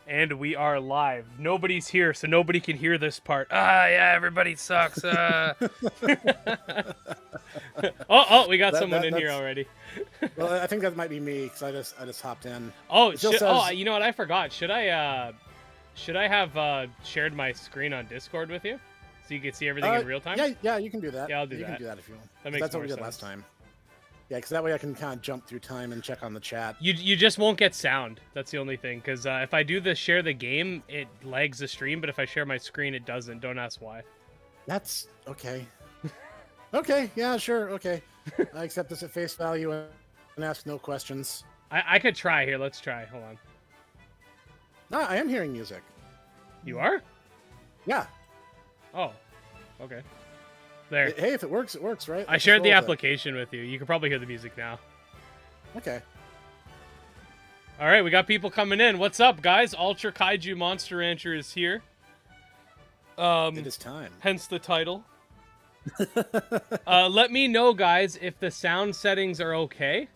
And we are live. Nobody's here, so nobody can hear this part. Yeah, everybody sucks. Oh, we got someone in here already. Well, I think that might be me because I just hopped in. Oh, It still says, you know what? I forgot. Should I have shared my screen on Discord with you, so you can see everything in real time? Yeah, you can do that. Yeah, I'll do you that. You can do that if you want. That makes That's what more we did sense. last time. Yeah, because that way I can kind of jump through time and check on the chat. You just won't get sound. That's the only thing. Because if I do the share the game, it lags the stream. But if I share my screen, it doesn't. Don't ask why. That's okay. Okay, yeah, sure, okay. I accept this at face value and ask no questions. I could try here. Let's try. Hold on. No, I am hearing music. You are? Yeah. Oh, okay. There. Hey, if it works, right? I shared the application with you. You can probably hear the music now. Okay. All right, we got people coming in. What's up, guys? Ultra Kaiju Monster Rancher is here. It is time. Hence the title. Let me know, guys, if the sound settings are okay.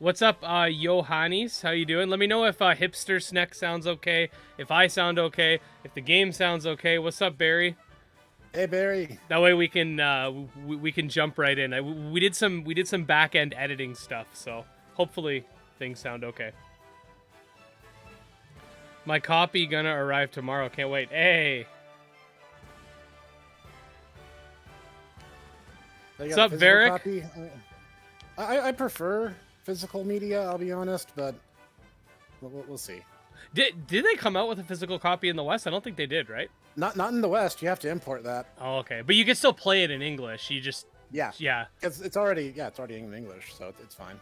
What's up, Johannes? How you doing? Let me know if Hipster Snack sounds okay, if I sound okay, if the game sounds okay. What's up, Barry? Hey, Barry. That way we can jump right in. We did some back end editing stuff, so hopefully things sound okay. My copy gonna arrive tomorrow. Can't wait. Hey. What's up, Varric? I prefer physical media, I'll be honest, but we'll see. Did they come out with a physical copy in the West? I don't think they did, right? Not in the West. You have to import that. Oh, okay. But you can still play it in English. You just yeah. It's already in English, so it's fine.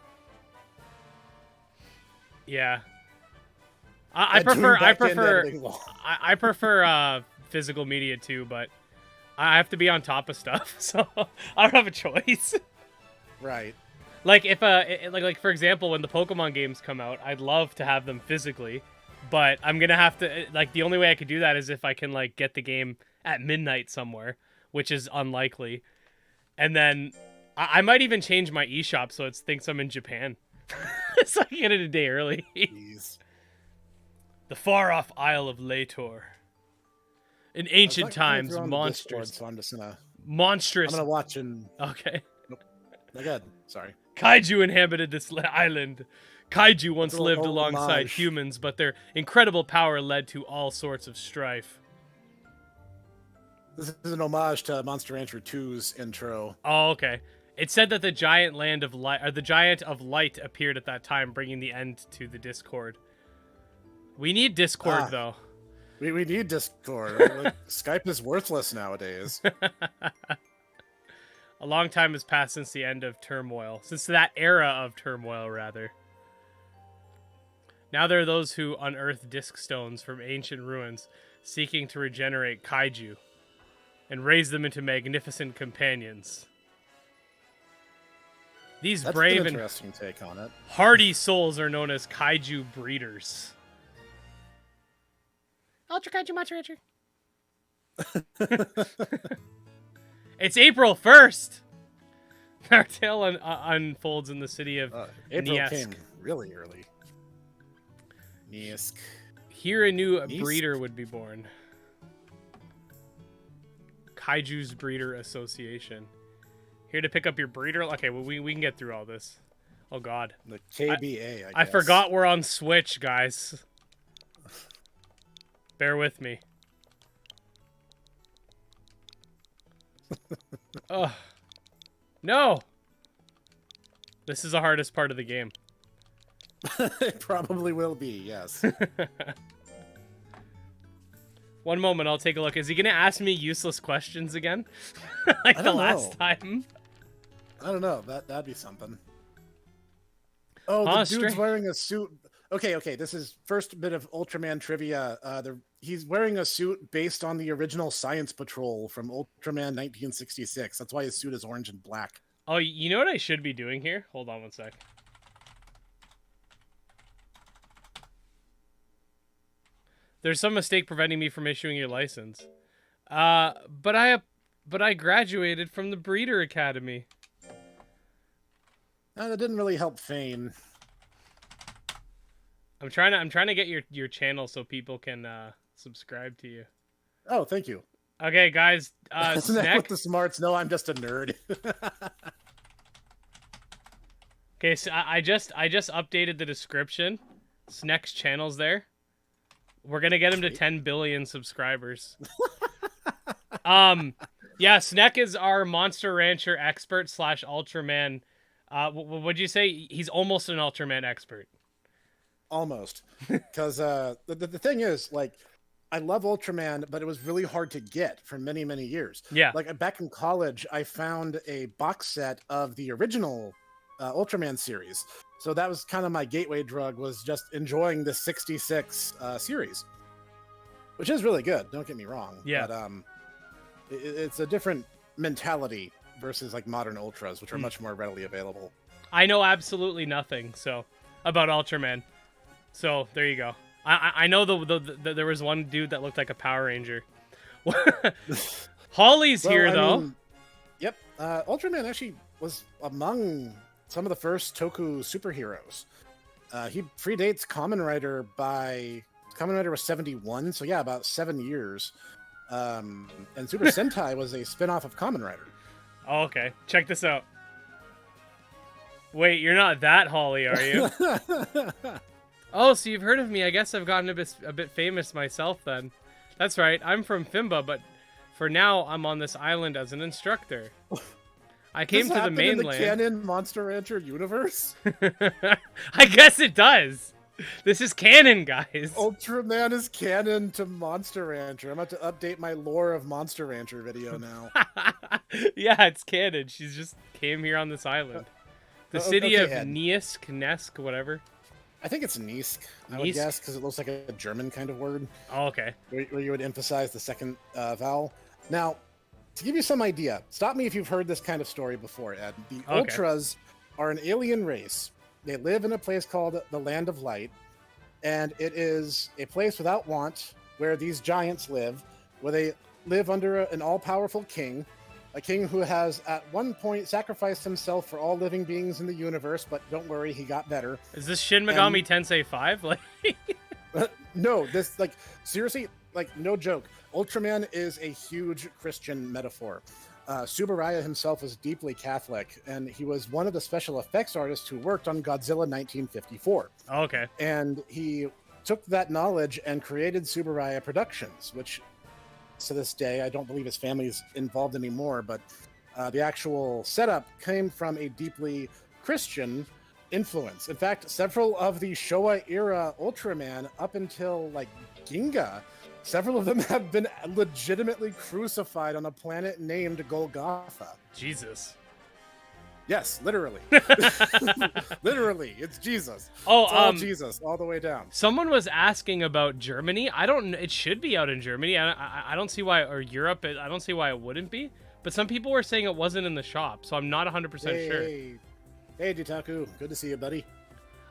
Yeah. I prefer physical media too, but I have to be on top of stuff, so I don't have a choice. Right. Like if like for example, when the Pokemon games come out, I'd love to have them physically, but I'm gonna have to the only way I could do that is if I can get the game at midnight somewhere, which is unlikely, and then I might even change my eShop so it thinks I'm in Japan, so I can get it a day early. Jeez. The far off Isle of Lator. In ancient times, monsters. Discord, so I'm just gonna monstrous. I'm gonna watch and okay. Nope. Again, sorry. Kaiju inhabited this island. Kaiju once lived alongside humans, but their incredible power led to all sorts of strife. This is an homage to Monster Rancher 2's intro. Oh, okay. It said that the giant giant of light appeared at that time, bringing the end to the Discord. We need Discord, though. We need Discord. Skype is worthless nowadays. A long time has passed since the end of turmoil. Since that era of turmoil, rather. Now there are those who unearth disc stones from ancient ruins, seeking to regenerate Kaiju, and raise them into magnificent companions. These brave and interesting take on it. hardy souls are known as Kaiju breeders. Ultra Kaiju Monster Rancher. It's April 1st! Our tale unfolds in the city of April Niesk. came really early. Niesk. Here a new breeder would be born. Kaiju's Breeder Association. Here to pick up your breeder? Okay, well, we can get through all this. Oh, God. The KBA, I guess. I forgot we're on Switch, guys. Bear with me. Ugh. No! This is the hardest part of the game. It probably will be, yes. One moment, I'll take a look. Is he going to ask me useless questions again? Like the last time? I don't know. That'd be something. Oh, the dude's wearing a suit. Okay. This is first bit of Ultraman trivia. He's wearing a suit based on the original Science Patrol from Ultraman 1966. That's why his suit is orange and black. Oh, you know what I should be doing here? Hold on one sec. There's some mistake preventing me from issuing your license. But I graduated from the Breeder Academy. That didn't really help Fane. I'm trying to get your channel so people can subscribe to you. Oh, thank you. Okay, guys. Snack with the smarts. No, I'm just a nerd. Okay, so I just updated the description. Snack's channel's there. We're gonna get him to 10 billion subscribers. Yeah, Snack is our Monster Rancher expert / Ultraman. What'd you say? He's almost an Ultraman expert. Almost, because the thing is, like, I love Ultraman, but it was really hard to get for many, many years. Yeah. Like back in college, I found a box set of the original Ultraman series. So that was kind of my gateway drug, was just enjoying the 66 series, which is really good. Don't get me wrong. Yeah. But it's a different mentality versus like modern Ultras, which are much more readily available. I know absolutely nothing about Ultraman. So there you go. I know there was one dude that looked like a Power Ranger. Holly's here though. Yep. Ultraman actually was among some of the first Toku superheroes. He predates Kamen Rider by... Kamen Rider was 71, so yeah, about 7 years. And Super Sentai was a spin-off of Kamen Rider. Oh, okay. Check this out. Wait, you're not that Holly, are you? Oh, so you've heard of me. I guess I've gotten a bit famous myself then. That's right. I'm from Fimba, but for now I'm on this island as an instructor. I came to the mainland. In the canon Monster Rancher universe? I guess it does. This is canon, guys. Ultraman is canon to Monster Rancher. I'm about to update my lore of Monster Rancher video now. Yeah, it's canon. She's just came here on this island. The city of Nesk, whatever. I think it's Nisk, I would guess, because it looks like a German kind of word. Oh, okay. Where you would emphasize the second vowel. Now, to give you some idea, stop me if you've heard this kind of story before, Ed. The Ultras are an alien race. They live in a place called the Land of Light, and it is a place without want where these giants live, where they live under an all-powerful king, a king who has at one point sacrificed himself for all living beings in the universe, but don't worry, he got better. Is this Shin Megami Tensei 5? Like, no, this, like, seriously, like, no joke. Ultraman is a huge Christian metaphor. Subaraya himself was deeply Catholic, and he was one of the special effects artists who worked on Godzilla 1954. Okay. And he took that knowledge and created Subaraya Productions, which to this day, I don't believe his family is involved anymore, but the actual setup came from a deeply Christian influence. In fact, several of the Showa-era Ultraman, up until, like, Ginga, several of them have been legitimately crucified on a planet named Golgotha. Jesus. Yes, literally. Literally, it's Jesus. Oh, it's all Jesus, all the way down. Someone was asking about Germany. I don't. It should be out in Germany. I don't see why, or Europe. I don't see why it wouldn't be. But some people were saying it wasn't in the shop, so I'm not 100% sure. Hey, Dutaku. Good to see you, buddy.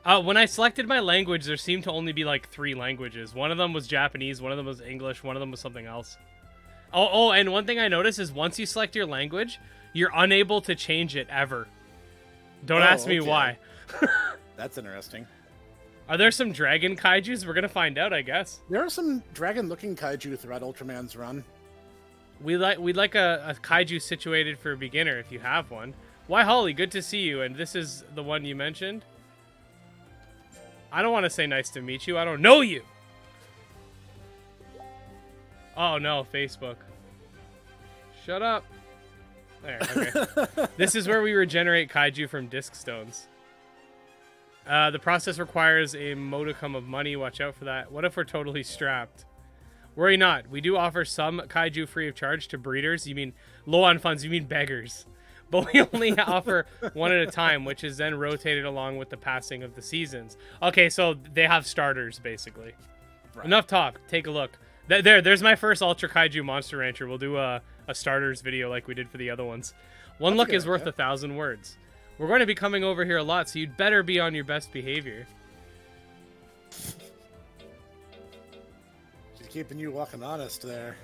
When I selected my language, there seemed to only be like 3 languages. One of them was Japanese, one of them was English, one of them was something else. Oh, and one thing I noticed is once you select your language, you're unable to change it ever. Don't ask me why. That's interesting. Are there some dragon kaijus? We're gonna find out, I guess. There are some dragon-looking kaiju throughout Ultraman's run. We'd like a kaiju situated for a beginner if you have one. Why, Holly? Good to see you. And this is the one you mentioned. I don't want to say nice to meet you. I don't know you. Oh no, Facebook. Shut up. There, okay. This is where we regenerate kaiju from disc stones. The process requires a modicum of money. Watch out for that. What if we're totally strapped? Worry not. We do offer some kaiju free of charge to breeders. You mean low on funds? You mean beggars? But we only offer one at a time, which is then rotated along with the passing of the seasons. Okay, so they have starters, basically. Right. Enough talk. Take a look. There's my first Ultra Kaiju Monster Rancher. We'll do a starters video like we did for the other ones. One look is worth 1,000 words. We're going to be coming over here a lot, so you'd better be on your best behavior. She's keeping you walking honest there.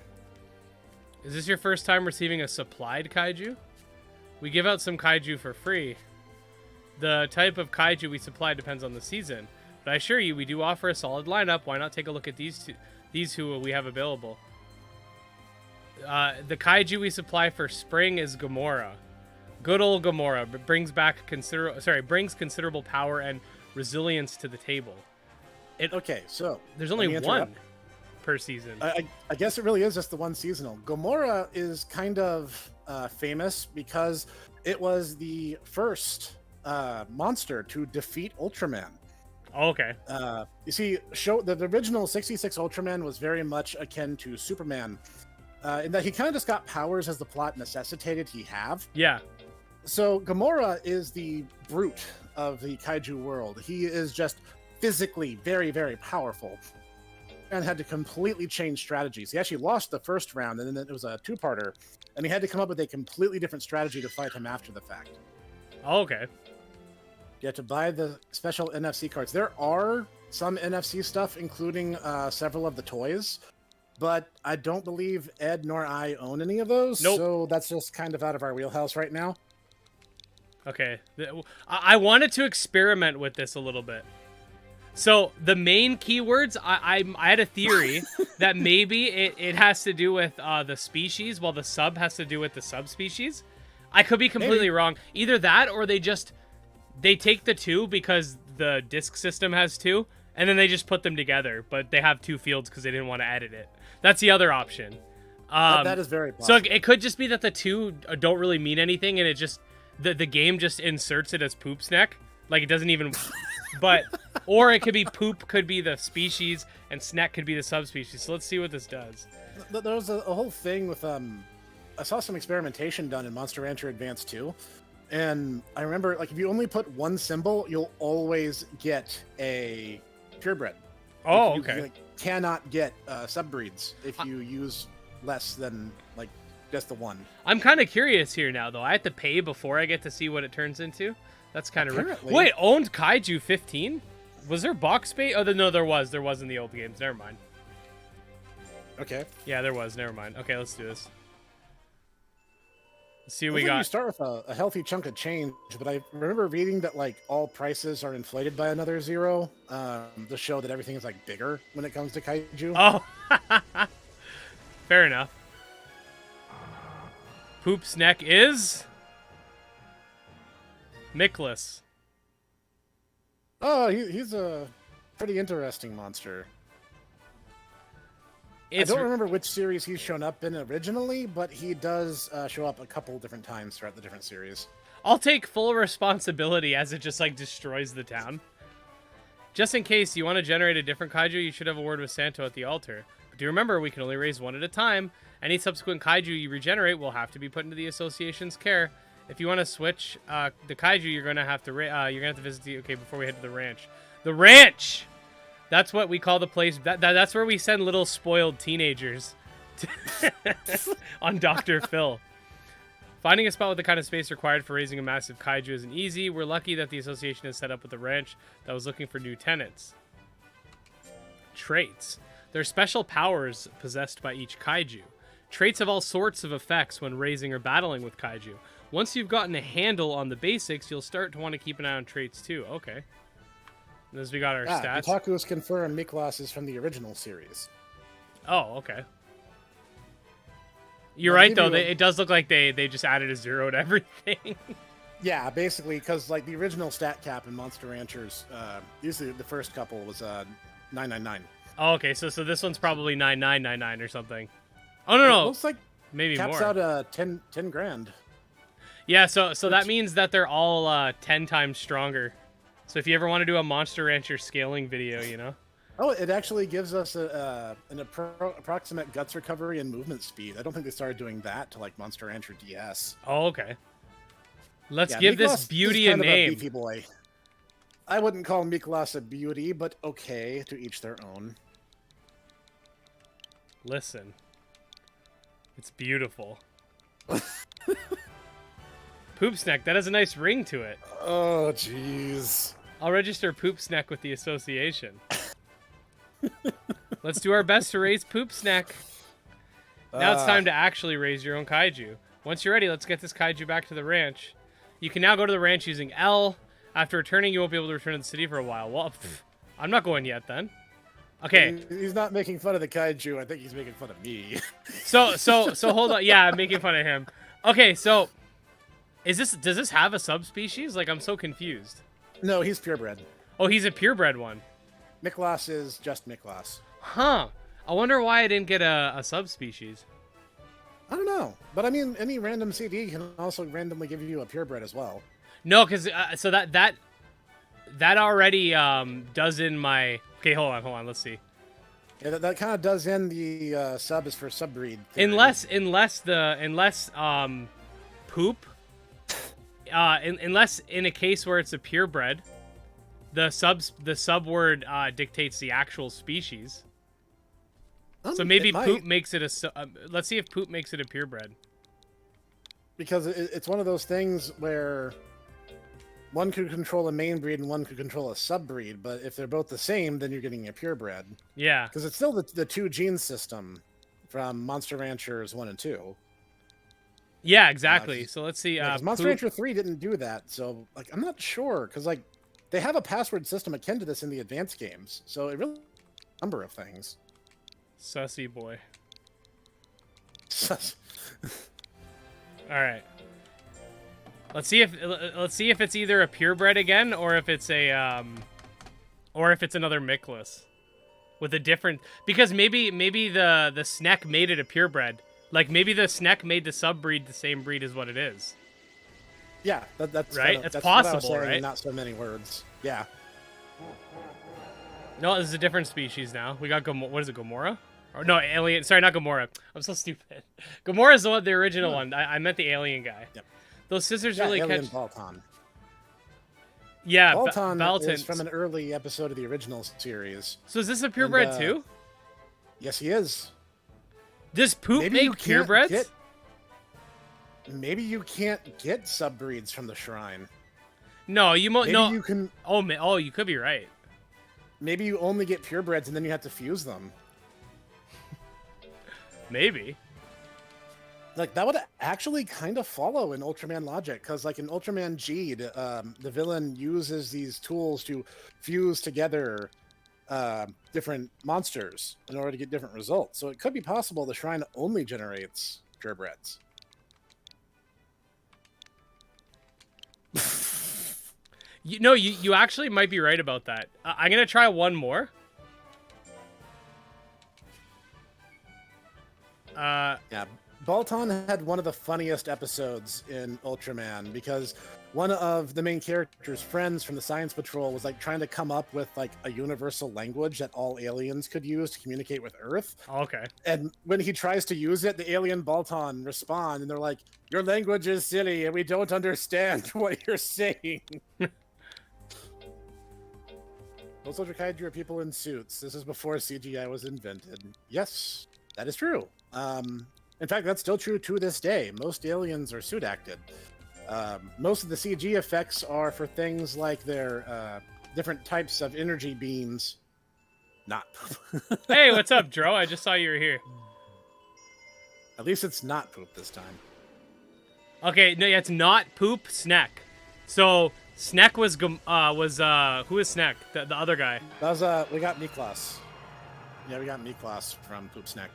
Is this your first time receiving a supplied kaiju? We give out some kaiju for free. The type of kaiju we supply depends on the season. But I assure you, we do offer a solid lineup. Why not take a look at these who we have available? The Kaiju we supply for spring is Gamora. Good old Gamora brings considerable power and resilience to the table. So there's only one per season. I guess it really is just the one seasonal. Gamora is kind of famous because it was the first monster to defeat Ultraman. Oh, okay. You see, the original 66 Ultraman was very much akin to Superman, in that he kind of just got powers as the plot necessitated he have. Yeah. So Gamora is the brute of the Kaiju world. He is just physically very, very powerful and had to completely change strategies. He actually lost the first round, and then it was a two-parter, and he had to come up with a completely different strategy to fight him after the fact. Oh, okay. You have to buy the special NFC cards. There are some NFC stuff, including several of the toys, but I don't believe Ed nor I own any of those. Nope. So that's just kind of out of our wheelhouse right now. Okay. I wanted to experiment with this a little bit. So the main keywords, I had a theory that maybe it has to do with the species, while the sub has to do with the subspecies. I could be completely wrong. Either that, or they take the two because the disc system has two, and then they just put them together, but they have two fields because they didn't want to edit it. That's the other option. That is very possible. So it could just be that the two don't really mean anything, and it just the game just inserts it as poop snack. Like, it doesn't even... But, or it could be poop could be the species, and snack could be the subspecies. So let's see what this does. There was a whole thing with... I saw some experimentation done in Monster Rancher Advance 2. And I remember, like, if you only put one symbol, you'll always get a purebred. Oh, okay. You cannot get subbreeds if you use less than, like, just the one. I'm kind of curious here now, though. I have to pay before I get to see what it turns into. That's kind of weird. Wait, owned Kaiju 15? Was there box space? Oh, no, there was. There was in the old games. Never mind. Okay. Yeah, there was. Never mind. Okay, let's do this. Let's see what we got. got. You start with a healthy chunk of change, but I remember reading that, like, all prices are inflated by another zero to show that everything is, like, bigger when it comes to Kaiju. Oh, fair enough. Poop's neck is Miklas. Oh, he's a pretty interesting monster. I don't remember which series he's shown up in originally, but he does show up a couple different times throughout the different series. I'll take full responsibility as it just, like, destroys the town. Just in case you want to generate a different Kaiju, you should have a word with Santo at the altar. But do remember, we can only raise one at a time. Any subsequent Kaiju you regenerate will have to be put into the association's care. If you want to switch the Kaiju, you're gonna have to visit the... Okay, before we head to the ranch. The ranch! That's what we call the place. That's where we send little spoiled teenagers on Dr. Phil. Finding a spot with the kind of space required for raising a massive Kaiju isn't easy. We're lucky that the association is set up with a ranch that was looking for new tenants. Traits. There are special powers possessed by each Kaiju. Traits have all sorts of effects when raising or battling with Kaiju. Once you've gotten a handle on the basics, you'll start to want to keep an eye on traits too. Okay. As we got our stats. Itaku's confirmed Miklas is from the original series. Oh, okay. You're right, though. It does look like they just added a zero to everything. Yeah, basically, because, like, the original stat cap in Monster Ranchers, usually the first couple was 999. Oh, okay. So this one's probably 9999 or something. Oh, no. It looks like maybe caps more. Out 10 grand. Yeah, so that means that they're all 10 times stronger. So if you ever want to do a Monster Rancher scaling video, you know. Oh, it actually gives us an approximate guts recovery and movement speed. I don't think they started doing that to, like, Monster Rancher DS. Oh, okay. Let's give this beauty a name. A beefy boy. I wouldn't call Miklas a beauty, but okay, to each their own. Listen. It's beautiful. Poop Snack, that has a nice ring to it. Oh, jeez. I'll register Poop Snack with the association. Let's do our best to raise Poop Snack. Now it's time to actually raise your own Kaiju. Once you're ready, let's get this Kaiju back to the ranch. You can now go to the ranch using L. After returning, you won't be able to return to the city for a while. Well, I'm not going yet then. Okay. He's not making fun of the kaiju. I think he's making fun of me. So hold on. Yeah, I'm making fun of him. Okay, so does this have a subspecies? Like, I'm so confused. No, he's purebred. Oh, he's a purebred one. Miklas is just Miklas. Huh. I wonder why I didn't get a subspecies. I don't know. But I mean, any random CD can also randomly give you a purebred as well. No, because so that already does in my... Okay, hold on. Let's see. Yeah, that kind of does in the sub is for subbreed theory. Unless poop, unless in a case where it's a purebred, the sub word dictates the actual species. So maybe poop makes it a. Let's see if poop makes it a purebred. Because it's one of those things where one could control a main breed and one could control a subbreed, but if they're both the same, then you're getting a purebred. Yeah. Because it's still the two gene system from Monster Ranchers 1 and 2. Yeah, exactly. So let's see. Monster Rancher 3 didn't do that, so like I'm not sure because like they have a password system akin to this in the advanced games, so it really a number of things. Sussy boy. All right. Let's see if it's either a purebred again or if it's a another Miklas with a different, because maybe the Snek made it a purebred. Like maybe the Snek made the subbreed the same breed as what it is. Yeah, that's right. That's possible, what I was saying, right? Not so many words. Yeah. No, this is a different species now. We got what is it, Gomorrah? Or no, alien. Sorry, not Gomorrah. I'm so stupid. Gomorrah is the original one. I meant the alien guy. Yep. Those scissors really alien catch. Balton. Yeah, Balton is from an early episode of the original series. So is this a purebred too? Yes, he is. Does poop make purebreds? Maybe you can't get subbreeds from the shrine. No, no. You can. Oh, you could be right. Maybe you only get purebreds and then you have to fuse them. Maybe. Like, that would actually kind of follow in Ultraman logic, because, like, in Ultraman G, the villain uses these tools to fuse together different monsters in order to get different results. So it could be possible the shrine only generates purebreds. You actually might be right about that. I'm going to try one more. Yeah. Balton had one of the funniest episodes in Ultraman because one of the main character's friends from the Science Patrol was like trying to come up with like a universal language that all aliens could use to communicate with Earth. Okay. And when he tries to use it, the alien Balton respond and they're like, "Your language is silly and we don't understand what you're saying." Most Ultra Kaiju are people in suits. This is before CGI was invented. Yes, that is true. In fact, that's still true to this day. Most aliens are suit acted. Most of the CG effects are for things like their different types of energy beams. Not poop. Hey, what's up, Dro? I just saw you were here. At least it's not poop this time. Okay, no, yeah, it's not poop. Snek. So Snek was who is Snek? The other guy. That was we got Miklas. Yeah, we got Miklas from Poop Snek.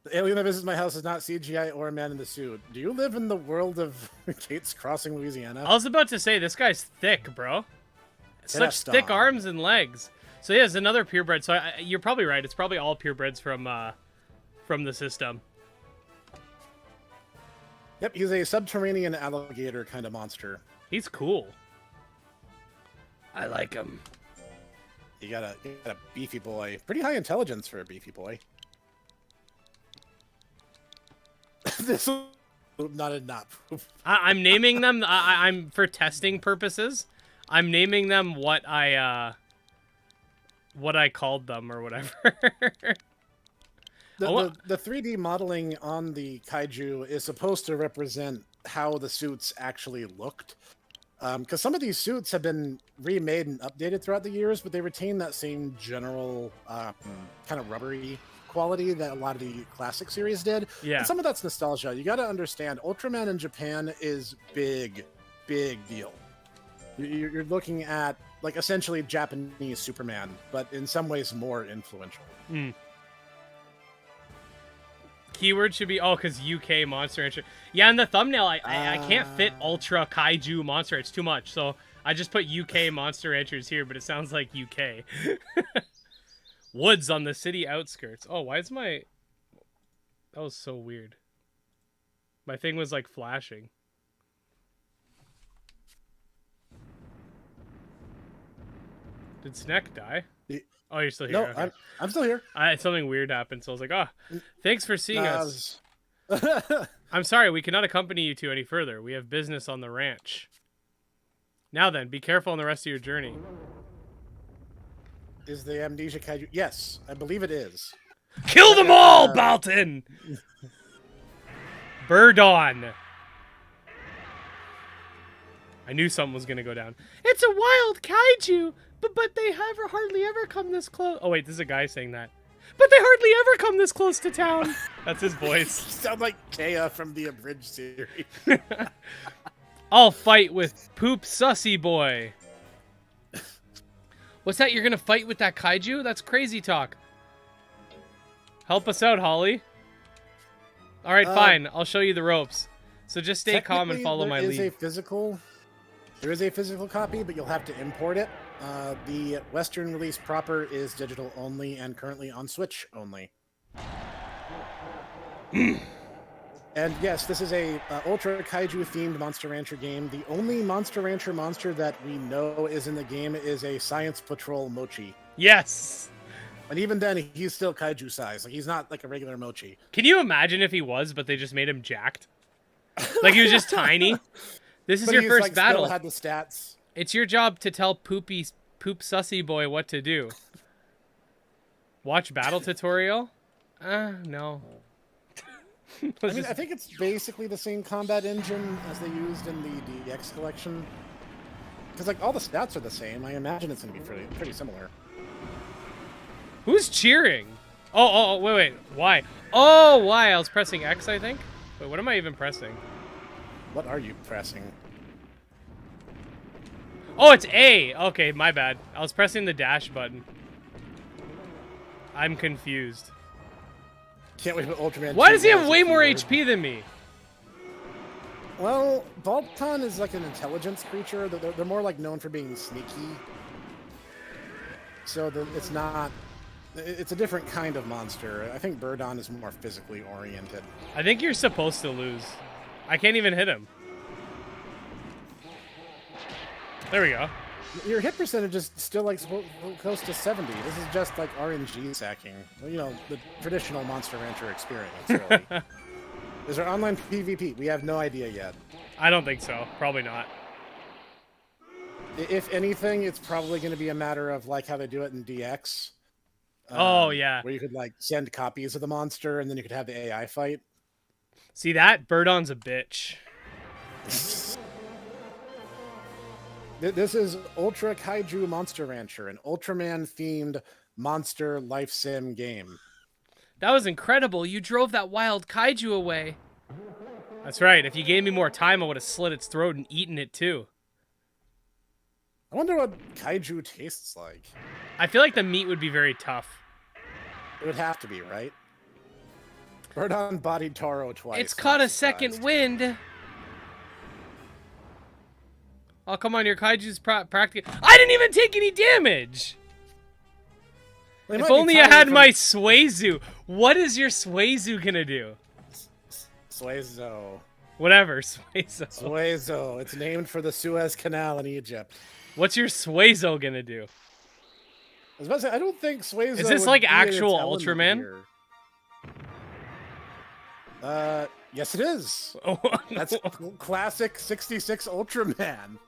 The alien that visits my house is not CGI or a man in the suit. Do you live in the world of Kate's Crossing, Louisiana? I was about to say, this guy's thick, bro. Such thick arms and legs. So yeah, it's another purebred. So you're probably right. It's probably all purebreds from the system. Yep, he's a subterranean alligator kind of monster. He's cool. I like him. You got a beefy boy. Pretty high intelligence for a beefy boy. This is not poop. I'm naming them. I'm for testing purposes. I'm naming them what I called them or whatever. The 3D modeling on the kaiju is supposed to represent how the suits actually looked. Because some of these suits have been remade and updated throughout the years, but they retain that same general kind of rubbery quality that a lot of the classic series did. Yeah. And some of that's nostalgia. You got to understand, Ultraman in Japan is big deal. You're looking at like essentially Japanese Superman, but in some ways more influential. Keyword should be because UK Monster Rancher. Yeah, in the thumbnail, I can't fit Ultra Kaiju Monster. It's too much, so I just put UK Monster Ranchers here, but it sounds like UK. Woods on the city outskirts. Oh, why is my... That was so weird. My thing was like flashing. Did Sneck die? Oh, you're still here. No, okay. I'm still here. Something weird happened, so I was like, thanks for seeing us. I'm sorry, we cannot accompany you to any further. We have business on the ranch. Now then, be careful on the rest of your journey. Is the Amnesia Kaiju? Yes, I believe it is. Kill them all, Balton! Birdon. I knew something was going to go down. It's a wild kaiju, but they hardly ever come this close. Oh, wait, this is a guy saying that. But they hardly ever come this close to town. That's his voice. You sound like Kea from the Abridged series. I'll fight with Poop Sussy Boy. What's that? You're going to fight with that kaiju? That's crazy talk. Help us out, Holly. All right, fine. I'll show you the ropes. So just stay calm and follow my lead. There is a physical copy, but you'll have to import it. The Western release proper is digital only and currently on Switch only. And yes, this is a Ultra Kaiju themed Monster Rancher game. The only Monster Rancher monster that we know is in the game is a Science Patrol Mochi. Yes! And even then, he's still kaiju size. Like, he's not like a regular Mochi. Can you imagine if he was, but they just made him jacked? Like, he was just tiny? This is your first battle. Still had the stats. It's your job to tell Poop Sussy Boy what to do. Watch battle tutorial? No. I mean, I think it's basically the same combat engine as they used in the DX collection. Because, like, all the stats are the same. I imagine it's going to be pretty similar. Who's cheering? Oh, wait. Why? Oh, why? I was pressing X, I think. Wait, what am I even pressing? What are you pressing? Oh, it's A. Okay, my bad. I was pressing the dash button. I'm confused. Can't wait for Ultraman. Why does he have way more HP than me? Well, Balton is like an intelligence creature. They're more like known for being sneaky. So it's not... It's a different kind of monster. I think Birdon is more physically oriented. I think you're supposed to lose. I can't even hit him. There we go. Your hit percentage is still like close to 70. This is just like RNG sacking. Well, you know, the traditional Monster Rancher experience, really. Is there online PvP? We have no idea yet. I don't think so. Probably not. If anything, it's probably going to be a matter of like how they do it in DX. Oh, yeah. Where you could like send copies of the monster and then you could have the AI fight. See that? Birdon's a bitch. This is Ultra Kaiju Monster Rancher, an Ultraman-themed monster life sim game. That was incredible. You drove that wild kaiju away. That's right. If you gave me more time, I would have slit its throat and eaten it too. I wonder what kaiju tastes like. I feel like the meat would be very tough. It would have to be, right? Birdon bodied Taro twice. It's caught a second wind. Oh, come on, your kaiju's practically... I didn't even take any damage! If only I had my Suizu. What is your Suizu gonna do? Suizo. Whatever, Suizo. Suizo. It's named for the Suez Canal in Egypt. What's your Suizo gonna do? I was about to say, I don't think Suizo... Is this like actual Ultraman? Yes it is. Oh, that's classic 66 Ultraman.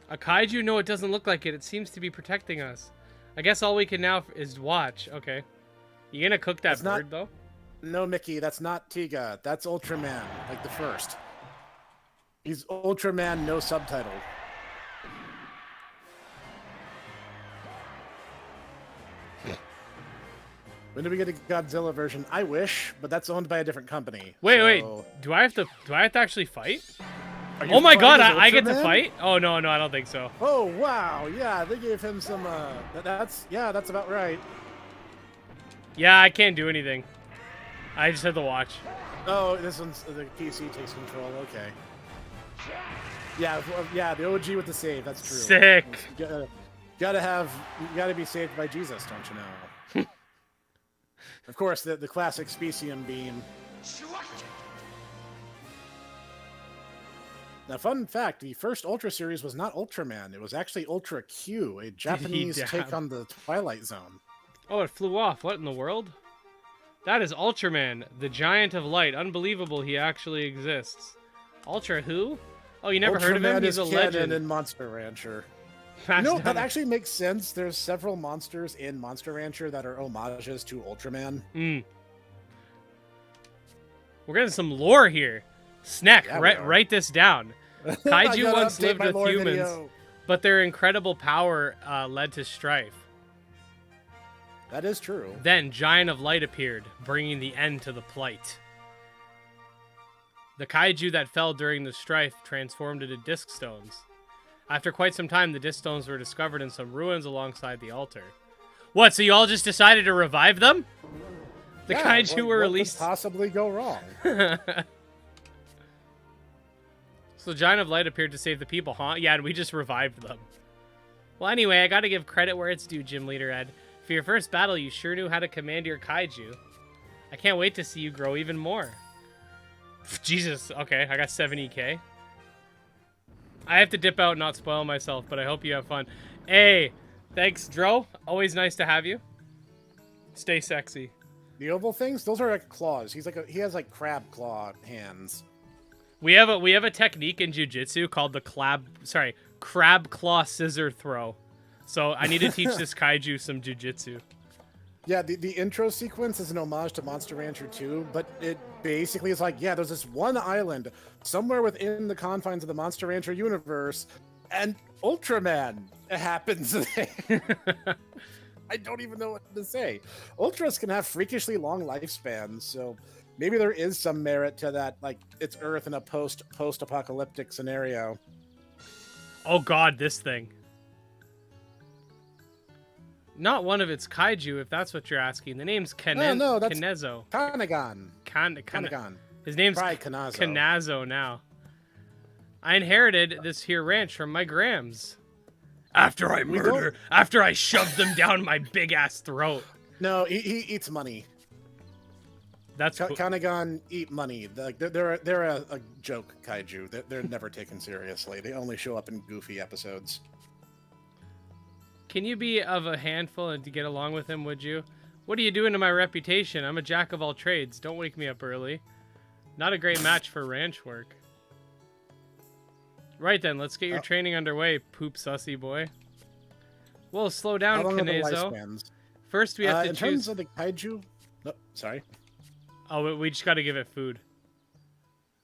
A kaiju? No, it doesn't look like it. It seems to be protecting us. I guess all we can now is watch. Okay. You gonna cook that bird, though? No, Mickey, that's not Tiga. That's Ultraman, like the first. He's Ultraman, no subtitle. When do we get a Godzilla version? I wish, but that's owned by a different company. Wait. Do I have to actually fight? Are you Oh my god, fighting I get to Ultraman? fight? Oh no, I don't think so. Oh wow, yeah, they gave him some. That's about right. Yeah, I can't do anything. I just had to watch. Oh, this one's the PC takes control. Okay. Yeah, the OG with the save. That's true. Sick. You gotta be saved by Jesus, don't you know? Of course, the classic Specium beam. Now, fun fact, the first Ultra series was not Ultraman. It was actually Ultra Q, a Japanese take on the Twilight Zone. Oh, it flew off. What in the world? That is Ultraman, the Giant of Light. Unbelievable he actually exists. Ultra who? Oh, you never heard of him? He's a legend. In Monster Rancher. No, that actually makes sense. There's several monsters in Monster Rancher that are homages to Ultraman. We're getting some lore here. Snack, yeah, write this down. Kaiju once lived with humans, but their incredible power led to strife. That is true. Then Giant of Light appeared, bringing the end to the plight. The Kaiju that fell during the strife transformed into disc stones. After quite some time, the disc stones were discovered in some ruins alongside the altar. What, so you all just decided to revive them? The Kaiju were released... What could possibly go wrong? So Giant of Light appeared to save the people, huh? Yeah, and we just revived them. Well, anyway, I gotta give credit where it's due, Gym Leader Ed. For your first battle, you sure knew how to command your Kaiju. I can't wait to see you grow even more. Jesus, okay, I got 70k. I have to dip out and not spoil myself, but I hope you have fun. Hey, thanks, Dro. Always nice to have you. Stay sexy. The oval things? Those are like claws. He has like crab claw hands. We have a technique in jiu-jitsu called the crab claw scissor throw. So I need to teach this Kaiju some jiu-jitsu. Yeah, the intro sequence is an homage to Monster Rancher 2, but it basically is like, yeah, there's this one island somewhere within the confines of the Monster Rancher universe, and Ultraman happens there. I don't even know what to say. Ultras can have freakishly long lifespans, so maybe there is some merit to that, like, it's Earth in a post-apocalyptic scenario. Oh god, this thing. Not one of its Kaiju, if that's what you're asking. The name's No, that's Kanezo. Kanagon. Kanagon. His name's Kanazo. Kanazo now. I inherited this here ranch from my Grams. After I shoved them down my big-ass throat. No, he eats money. That's cool. Kanagon eat money. They're a joke Kaiju. They're never taken seriously. They only show up in goofy episodes. Can you be of a handful and to get along with him, would you? What are you doing to my reputation? I'm a jack of all trades. Don't wake me up early. Not a great match for ranch work. Right then, let's get your training underway, poop sussy boy. Whoa, slow down, Kanezo. First, we have to choose... In terms of the Kaiju... No, sorry. Oh, we just got to give it food.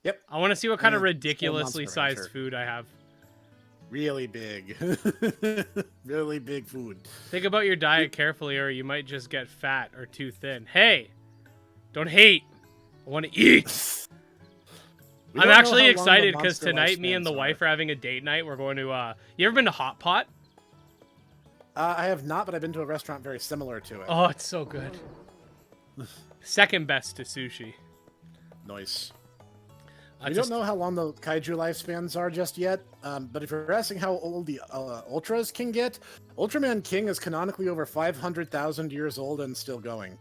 Yep. I want to see what kind of ridiculously sized food I have. Really big. Really big food. Think about your diet carefully or you might just get fat or too thin. Hey! Don't hate! I want to eat! I'm actually excited because tonight me and the wife are having a date night. We're going to, you ever been to Hot Pot? I have not, but I've been to a restaurant very similar to it. Oh, it's so good. Second best to sushi. Nice. We don't know how long the Kaiju lifespans are just yet, but if you're asking how old the Ultras can get, Ultraman King is canonically over 500,000 years old and still going.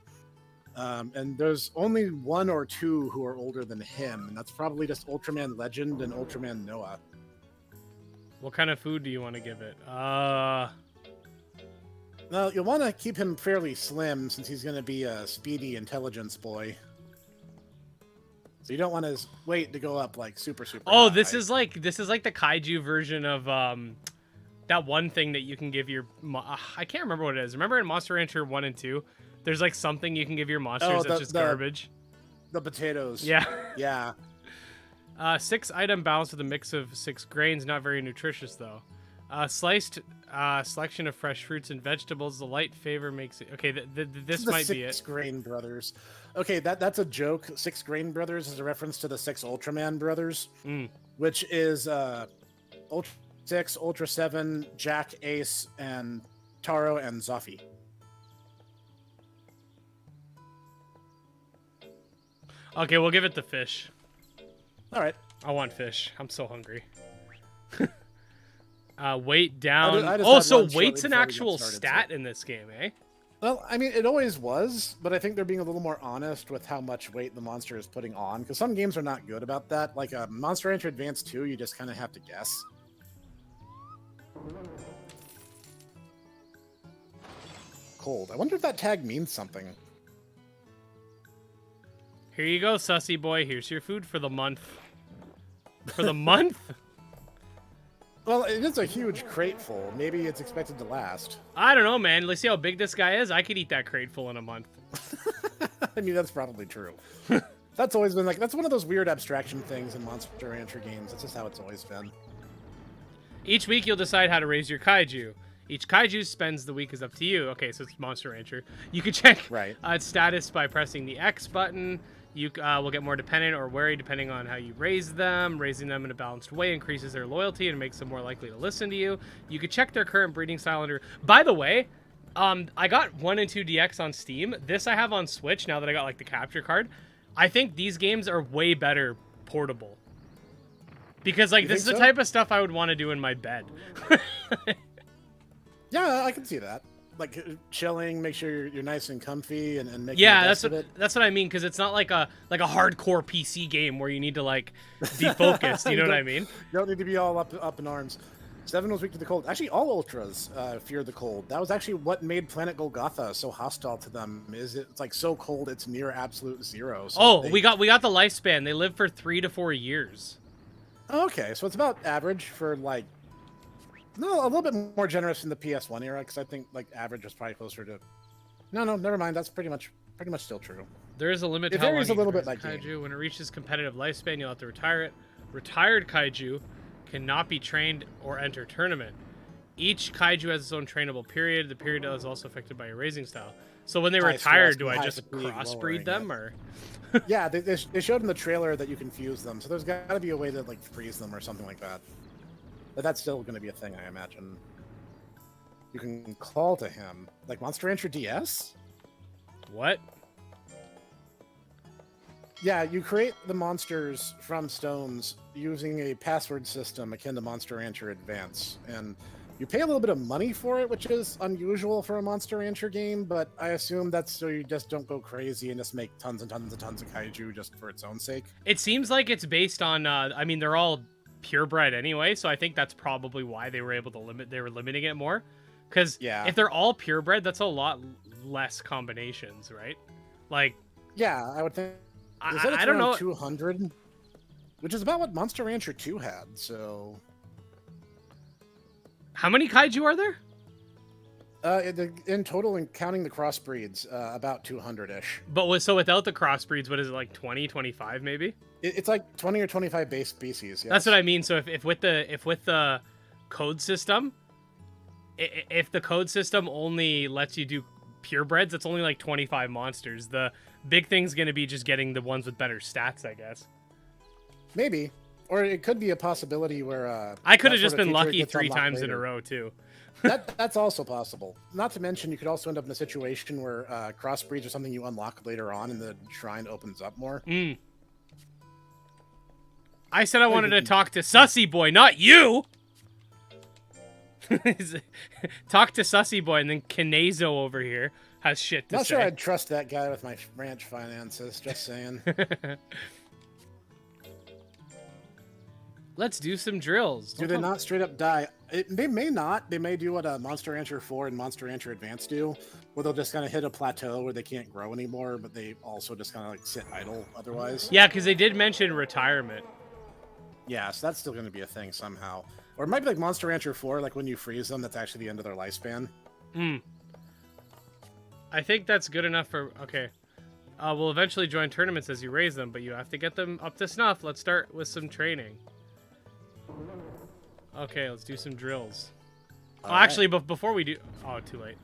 And there's only one or two who are older than him, and that's probably just Ultraman Legend and Ultraman Noah. What kind of food do you want to give it? Well, you'll want to keep him fairly slim since he's going to be a speedy intelligence boy. So you don't want his weight to go up like super Oh, high. this is like the Kaiju version of that one thing that you can give your I can't remember what it is. Remember in Monster Rancher 1 and 2, there's like something you can give your monsters that's just garbage. The potatoes. Yeah. Yeah. 6 item balance with a mix of 6 grains, not very nutritious though. Sliced Selection of fresh fruits and vegetables. The light favor makes it... Okay, this the might be it. Six Grain Brothers. Okay, that's a joke. 6 Grain Brothers is a reference to the 6 Ultraman brothers, which is Ultra 6, Ultra 7, Jack, Ace, and Taro and Zoffi. Okay, we'll give it the fish. All right. I want fish. I'm so hungry. Weight down. So weight's an actual stat in this game, eh? Well, I mean, it always was, but I think they're being a little more honest with how much weight the monster is putting on, because some games are not good about that. Like Monster Rancher Advance 2, you just kind of have to guess. Cold. I wonder if that tag means something. Here you go, sussy boy. Here's your food for the month. For the month? Well, it is a huge crate full. Maybe it's expected to last. I don't know, man. Let's see how big this guy is. I could eat that crate full in a month. I mean, that's probably true. That's always been that's one of those weird abstraction things in Monster Rancher games. That's just how it's always been. Each week, you'll decide how to raise your kaiju. Each kaiju spends the week is up to you. Okay, so it's Monster Rancher. You can check its status by pressing the X button. You will get more dependent or wary depending on how you raise them. Raising them in a balanced way increases their loyalty and makes them more likely to listen to you. You can check their current breeding style under... By the way, I got 1 and 2 DX on Steam. This I have on Switch now that I got like the capture card. I think these games are way better portable. Because like this is the type of stuff I would want to do in my bed. Yeah, I can see that. Like chilling, make sure you're nice and comfy, and make that's what I mean. Because it's not like a hardcore PC game where you need to like be focused. You know what I mean? You don't need to be all up in arms. 7 was weak to the cold. Actually, all Ultras fear the cold. That was actually what made Planet Golgotha so hostile to them. It's like so cold, it's near absolute zero. So we got the lifespan. They live for 3 to 4 years. Okay, so it's about average for like. No, a little bit more generous in the PS1 era, because I think like average was probably closer to. No, never mind. That's pretty much still true. There is a limit. It varies a little bit like kaiju. When it reaches competitive lifespan, you'll have to retire it. Retired kaiju cannot be trained or enter tournament. Each kaiju has its own trainable period. The period is also affected by your raising style. So when they retire, do I just crossbreed them or? Yeah, they showed in the trailer that you can fuse them. So there's got to be a way to like freeze them or something like that. But that's still going to be a thing, I imagine. You can call to him. Like Monster Rancher DS? What? Yeah, you create the monsters from stones using a password system akin to Monster Rancher Advance. And you pay a little bit of money for it, which is unusual for a Monster Rancher game, but I assume that's so you just don't go crazy and just make tons and tons and tons of kaiju just for its own sake. It seems like it's based on, I mean, they're all purebred anyway, so I think that's probably why they were able to limiting it more. Because if they're all purebred, that's a lot less combinations, right? Like, yeah, I would think. I don't know. 200, which is about what Monster Rancher 2 had. So, how many kaiju are there? In total, and counting the crossbreeds, about 200-ish. But so without the crossbreeds, what is it, like 20, 25 maybe? It's like 20 or 25 base species. Yes. That's what I mean. So if with the code system, if the code system only lets you do purebreds, it's only like 25 monsters. The big thing's going to be just getting the ones with better stats, I guess. Maybe. Or it could be a possibility where... I could have just been lucky 3 times later. In a row, too. That's also possible. Not to mention, you could also end up in a situation where crossbreeds are something you unlock later on and the shrine opens up more. I said I wanted to talk to Sussy Boy, not you! Talk to Sussy Boy, and then Kinezo over here has shit to say. Not sure I'd trust that guy with my ranch finances, just saying. Let's do some drills. Do they not straight up die? They may not. They may do what Monster Rancher 4 and Monster Rancher Advance do, where they'll just kind of hit a plateau where they can't grow anymore, but they also just kind of like sit idle otherwise. Yeah, because they did mention retirement. Yeah, so that's still going to be a thing somehow. Or it might be like Monster Rancher 4, like when you freeze them, that's actually the end of their lifespan. I think that's good enough for... Okay. We'll eventually join tournaments as you raise them, but you have to get them up to snuff. Let's start with some training. Okay, let's do some drills. Actually, but before we do... Oh, too late.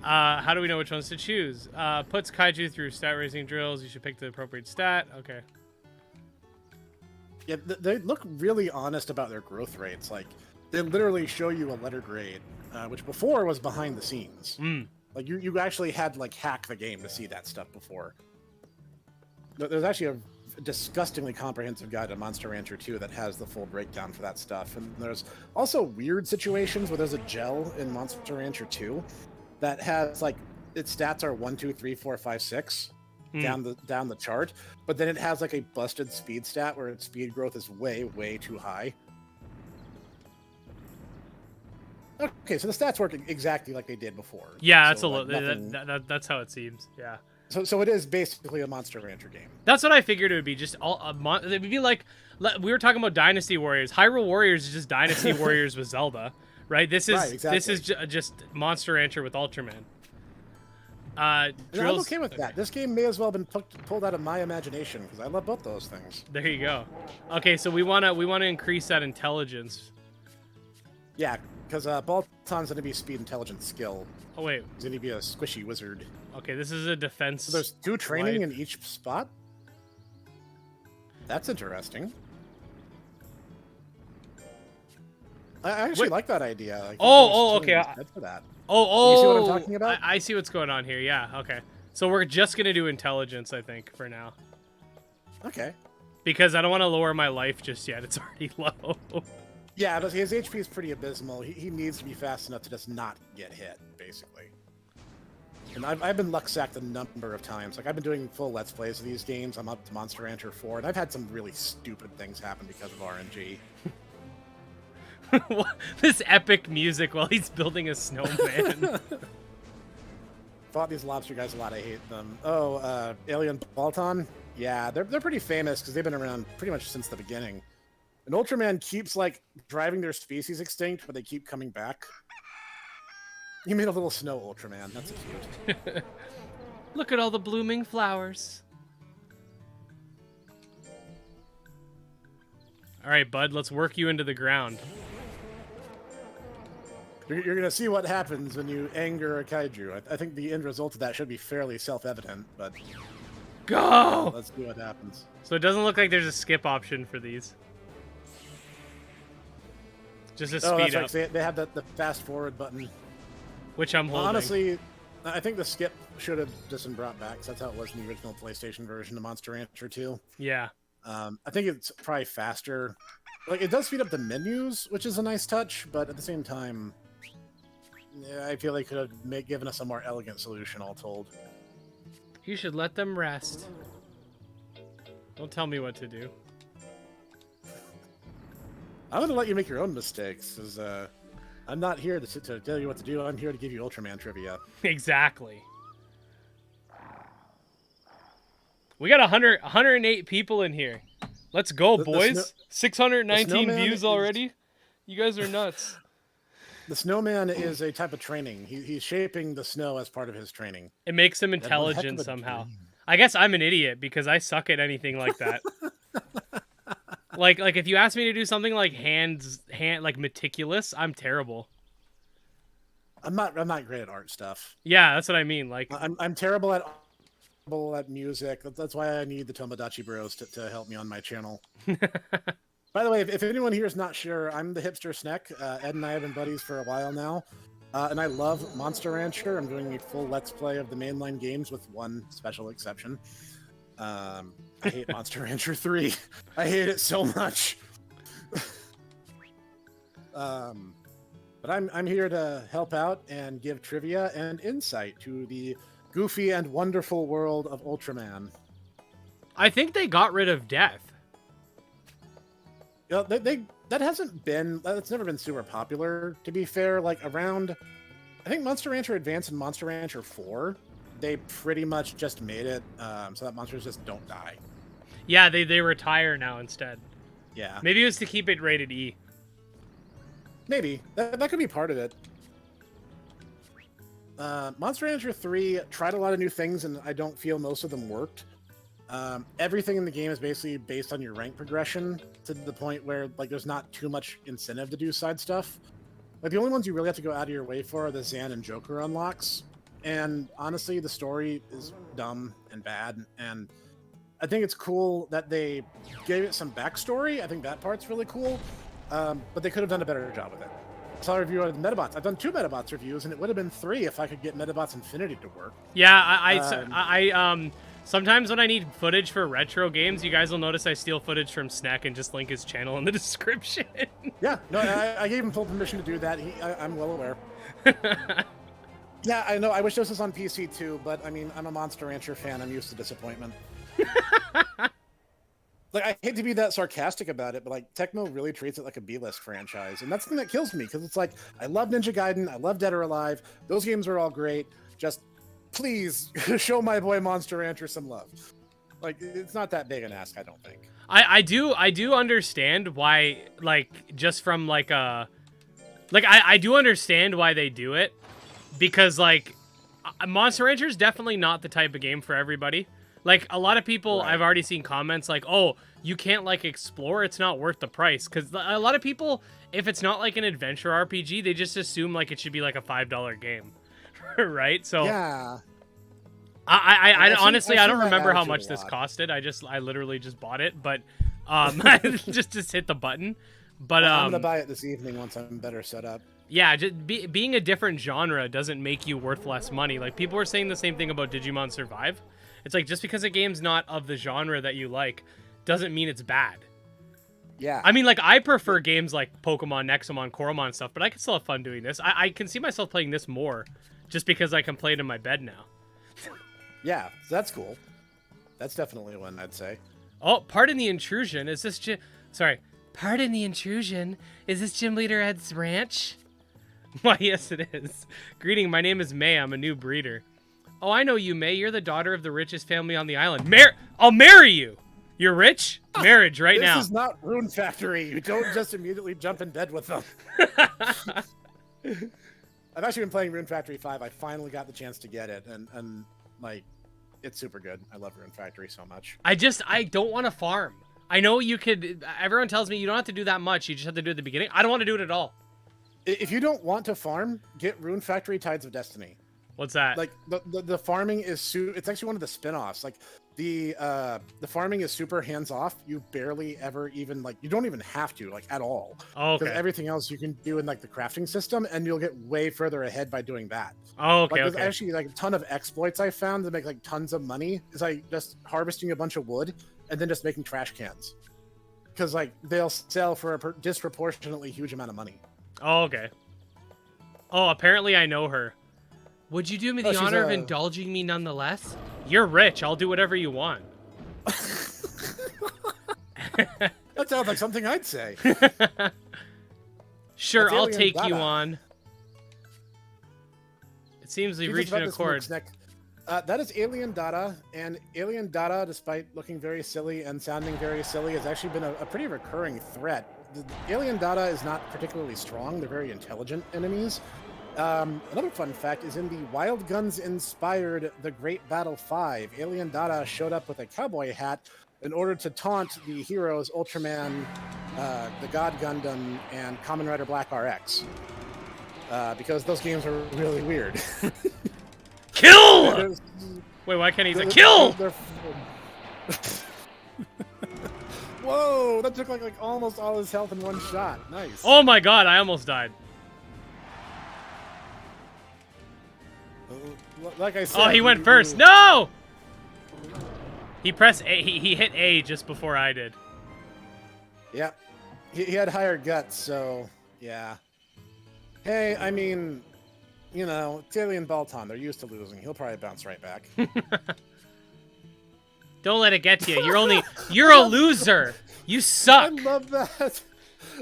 How do we know which ones to choose? Puts Kaiju through stat raising drills. You should pick the appropriate stat. Okay. Yeah, they look really honest about their growth rates. Like, they literally show you a letter grade, which before was behind the scenes. Like, you actually had to, like, hack the game to see that stuff before. There's actually a disgustingly comprehensive guide to Monster Rancher 2 that has the full breakdown for that stuff. And there's also weird situations where there's a gel in Monster Rancher 2 that has, like, its stats are 1, 2, 3, 4, 5, 6 down the chart, but then it has, like, a busted speed stat where its speed growth is way too high. Okay, so the stats work exactly like they did before. Yeah, so, that's nothing... that's how it seems. Yeah. So it is basically a Monster Rancher game. That's what I figured it would be. Just it would be like we were talking about Dynasty Warriors. Hyrule Warriors is just Dynasty Warriors with Zelda, right? This is this is just Monster Rancher with Ultraman. I'm okay with that. This game may as well have been pulled out of my imagination because I love both those things. There you go. Okay, so we wanna increase that intelligence. Yeah, because Balton's gonna be speed, intelligence, skill. Oh wait, he's gonna be a squishy wizard. Okay, this is a defense. So there's 2 training in each spot. That's interesting. I actually like that idea. Okay. For that. You see what I'm talking about? I see what's going on here. Yeah. Okay. So we're just gonna do intelligence, I think, for now. Okay. Because I don't want to lower my life just yet. It's already low. Yeah, but his HP is pretty abysmal. He needs to be fast enough to just not get hit, basically. And I've been luck-sacked a number of times. Like, I've been doing full Let's Plays of these games. I'm up to Monster Rancher 4, and I've had some really stupid things happen because of RNG. This epic music while he's building a snowman. Fought these lobster guys a lot. I hate them. Oh, Alien Balton? Yeah, they're pretty famous because they've been around pretty much since the beginning. And Ultraman keeps, like, driving their species extinct, but they keep coming back. You made a little snow Ultraman. That's cute. Look at all the blooming flowers. All right, bud, let's work you into the ground. You're going to see what happens when you anger a kaiju. I think the end result of that should be fairly self-evident, but... Go! Let's see what happens. So it doesn't look like there's a skip option for these. Just a speed up. Right. They have the fast-forward button. Which I'm holding. Honestly, I think the skip should have just been brought back, because that's how it was in the original PlayStation version of Monster Rancher 2. Yeah. I think it's probably faster. Like, it does speed up the menus, which is a nice touch, but at the same time, yeah, I feel they could have given us a more elegant solution, all told. You should let them rest. Don't tell me what to do. I'm going to let you make your own mistakes, because I'm not here to tell you what to do. I'm here to give you Ultraman trivia. Exactly. We got 108 people in here. Let's go, boys. 619 views already. You guys are nuts. The snowman is a type of training. He's shaping the snow as part of his training. It makes him intelligent somehow. I guess I'm an idiot because I suck at anything like that. like if you ask me to do something like like meticulous, I'm terrible. I'm not great at art stuff. Yeah, that's what I mean. Like I'm terrible at music. That's why I need the Tomodachi Bros to help me on my channel. By the way, if anyone here is not sure, I'm the hipster Sneck. Ed and I have been buddies for a while now, and I love Monster Rancher. I'm doing a full Let's Play of the mainline games with one special exception. I hate Monster Rancher 3. I hate it so much. But I'm here to help out and give trivia and insight to the goofy and wonderful world of Ultraman. I think they got rid of death. You know, that's never been super popular, to be fair. Like, around, I think Monster Rancher Advance and Monster Rancher 4, they pretty much just made it so that monsters just don't die. Yeah, they retire now instead. Yeah. Maybe it was to keep it rated E. Maybe. That could be part of it. Monster Rancher 3 tried a lot of new things, and I don't feel most of them worked. Everything in the game is basically based on your rank progression to the point where, like, there's not too much incentive to do side stuff. Like, the only ones you really have to go out of your way for are the Zan and Joker unlocks. And honestly, the story is dumb and bad. And I think it's cool that they gave it some backstory. I think that part's really cool. But they could have done a better job with it. I saw a review of Metabots. I've done 2 Metabots reviews, and it would have been 3 if I could get Metabots Infinity to work. Yeah, I sometimes when I need footage for retro games, you guys will notice I steal footage from Snack and just link his channel in the description. Yeah, no, I gave him full permission to do that. I'm well aware. Yeah, I know. I wish this was on PC too, but I mean, I'm a Monster Rancher fan. I'm used to disappointment. Like, I hate to be that sarcastic about it, but like Tecmo really treats it like a B-list franchise, and that's the thing that kills me, because it's like, I love Ninja Gaiden, I love Dead or Alive. Those games are all great. Just please show my boy Monster Rancher some love. Like, it's not that big an ask, I don't think. I do understand why, like, just from like I do understand why they do it, because like Monster Rancher is definitely not the type of game for everybody. Like, a lot of people, right. I've already seen comments like, oh, you can't, like, explore, it's not worth the price. Because a lot of people, if it's not, like, an adventure RPG, they just assume, like, it should be, like, a $5 game. Right? So, yeah. I honestly, I don't remember how much this costed. I literally just bought it, but, just hit the button. But, I'm going to buy it this evening once I'm better set up. Yeah, just being a different genre doesn't make you worth less money. Like, people were saying the same thing about Digimon Survive. It's like, just because a game's not of the genre that you like doesn't mean it's bad. Yeah. I mean, like, I prefer games like Pokemon, Nexomon, Coromon stuff, but I can still have fun doing this. I can see myself playing this more just because I can play it in my bed now. Yeah, that's cool. That's definitely one, I'd say. Oh, pardon the intrusion. Is this Sorry. Pardon the intrusion. Is this Gym Leader Ed's ranch? Why, yes, it is. Greeting, my name is May. I'm a new breeder. Oh, I know you, May. You're the daughter of the richest family on the island. I'll marry you. You're rich? Marriage right now. This is not Rune Factory. You don't just immediately jump in bed with them. I've actually been playing Rune Factory 5. I finally got the chance to get it, and like, it's super good. I love Rune Factory so much. I don't want to farm. I know you could. Everyone tells me you don't have to do that much. You just have to do it at the beginning. I don't want to do it at all. If you don't want to farm, get Rune Factory Tides of Destiny. What's that? Like, the farming is it's actually one of the spin-offs. Like, the farming is super hands-off. You barely ever even, like, you don't even have to, like, at all. Oh, okay. Because everything else you can do in, like, the crafting system, and you'll get way further ahead by doing that. Oh, okay, like, there's okay. actually, like, a ton of exploits I found to make, like, tons of money. Is, like, just harvesting a bunch of wood and then just making trash cans. Because, like, they'll sell for a disproportionately huge amount of money. Oh, okay. Oh, apparently I know her. Would you do me the honor of indulging me nonetheless? You're rich. I'll do whatever you want. That sounds like something I'd say. Sure, I'll take you on. It seems we've reached an accord. That is Alien Data, and Alien Data, despite looking very silly and sounding very silly, has actually been a pretty recurring threat. The Alien Data is not particularly strong. They're very intelligent enemies. Another fun fact is in the Wild Guns inspired The Great Battle 5, Alien Data showed up with a cowboy hat in order to taunt the heroes Ultraman, the God Gundam, and Kamen Rider Black RX. Because those games are really weird. Kill! Wait, why can't he say kill? Whoa, that took like almost all his health in one shot. Nice. Oh my god, I almost died. Like I said. Oh, he went first. No! He pressed A. He hit A just before I did. Yeah. He had higher guts, so yeah. Hey, I mean, you know, it's Alien Balton. They're used to losing. He'll probably bounce right back. Don't let it get to you. You're a loser. You suck. I love that.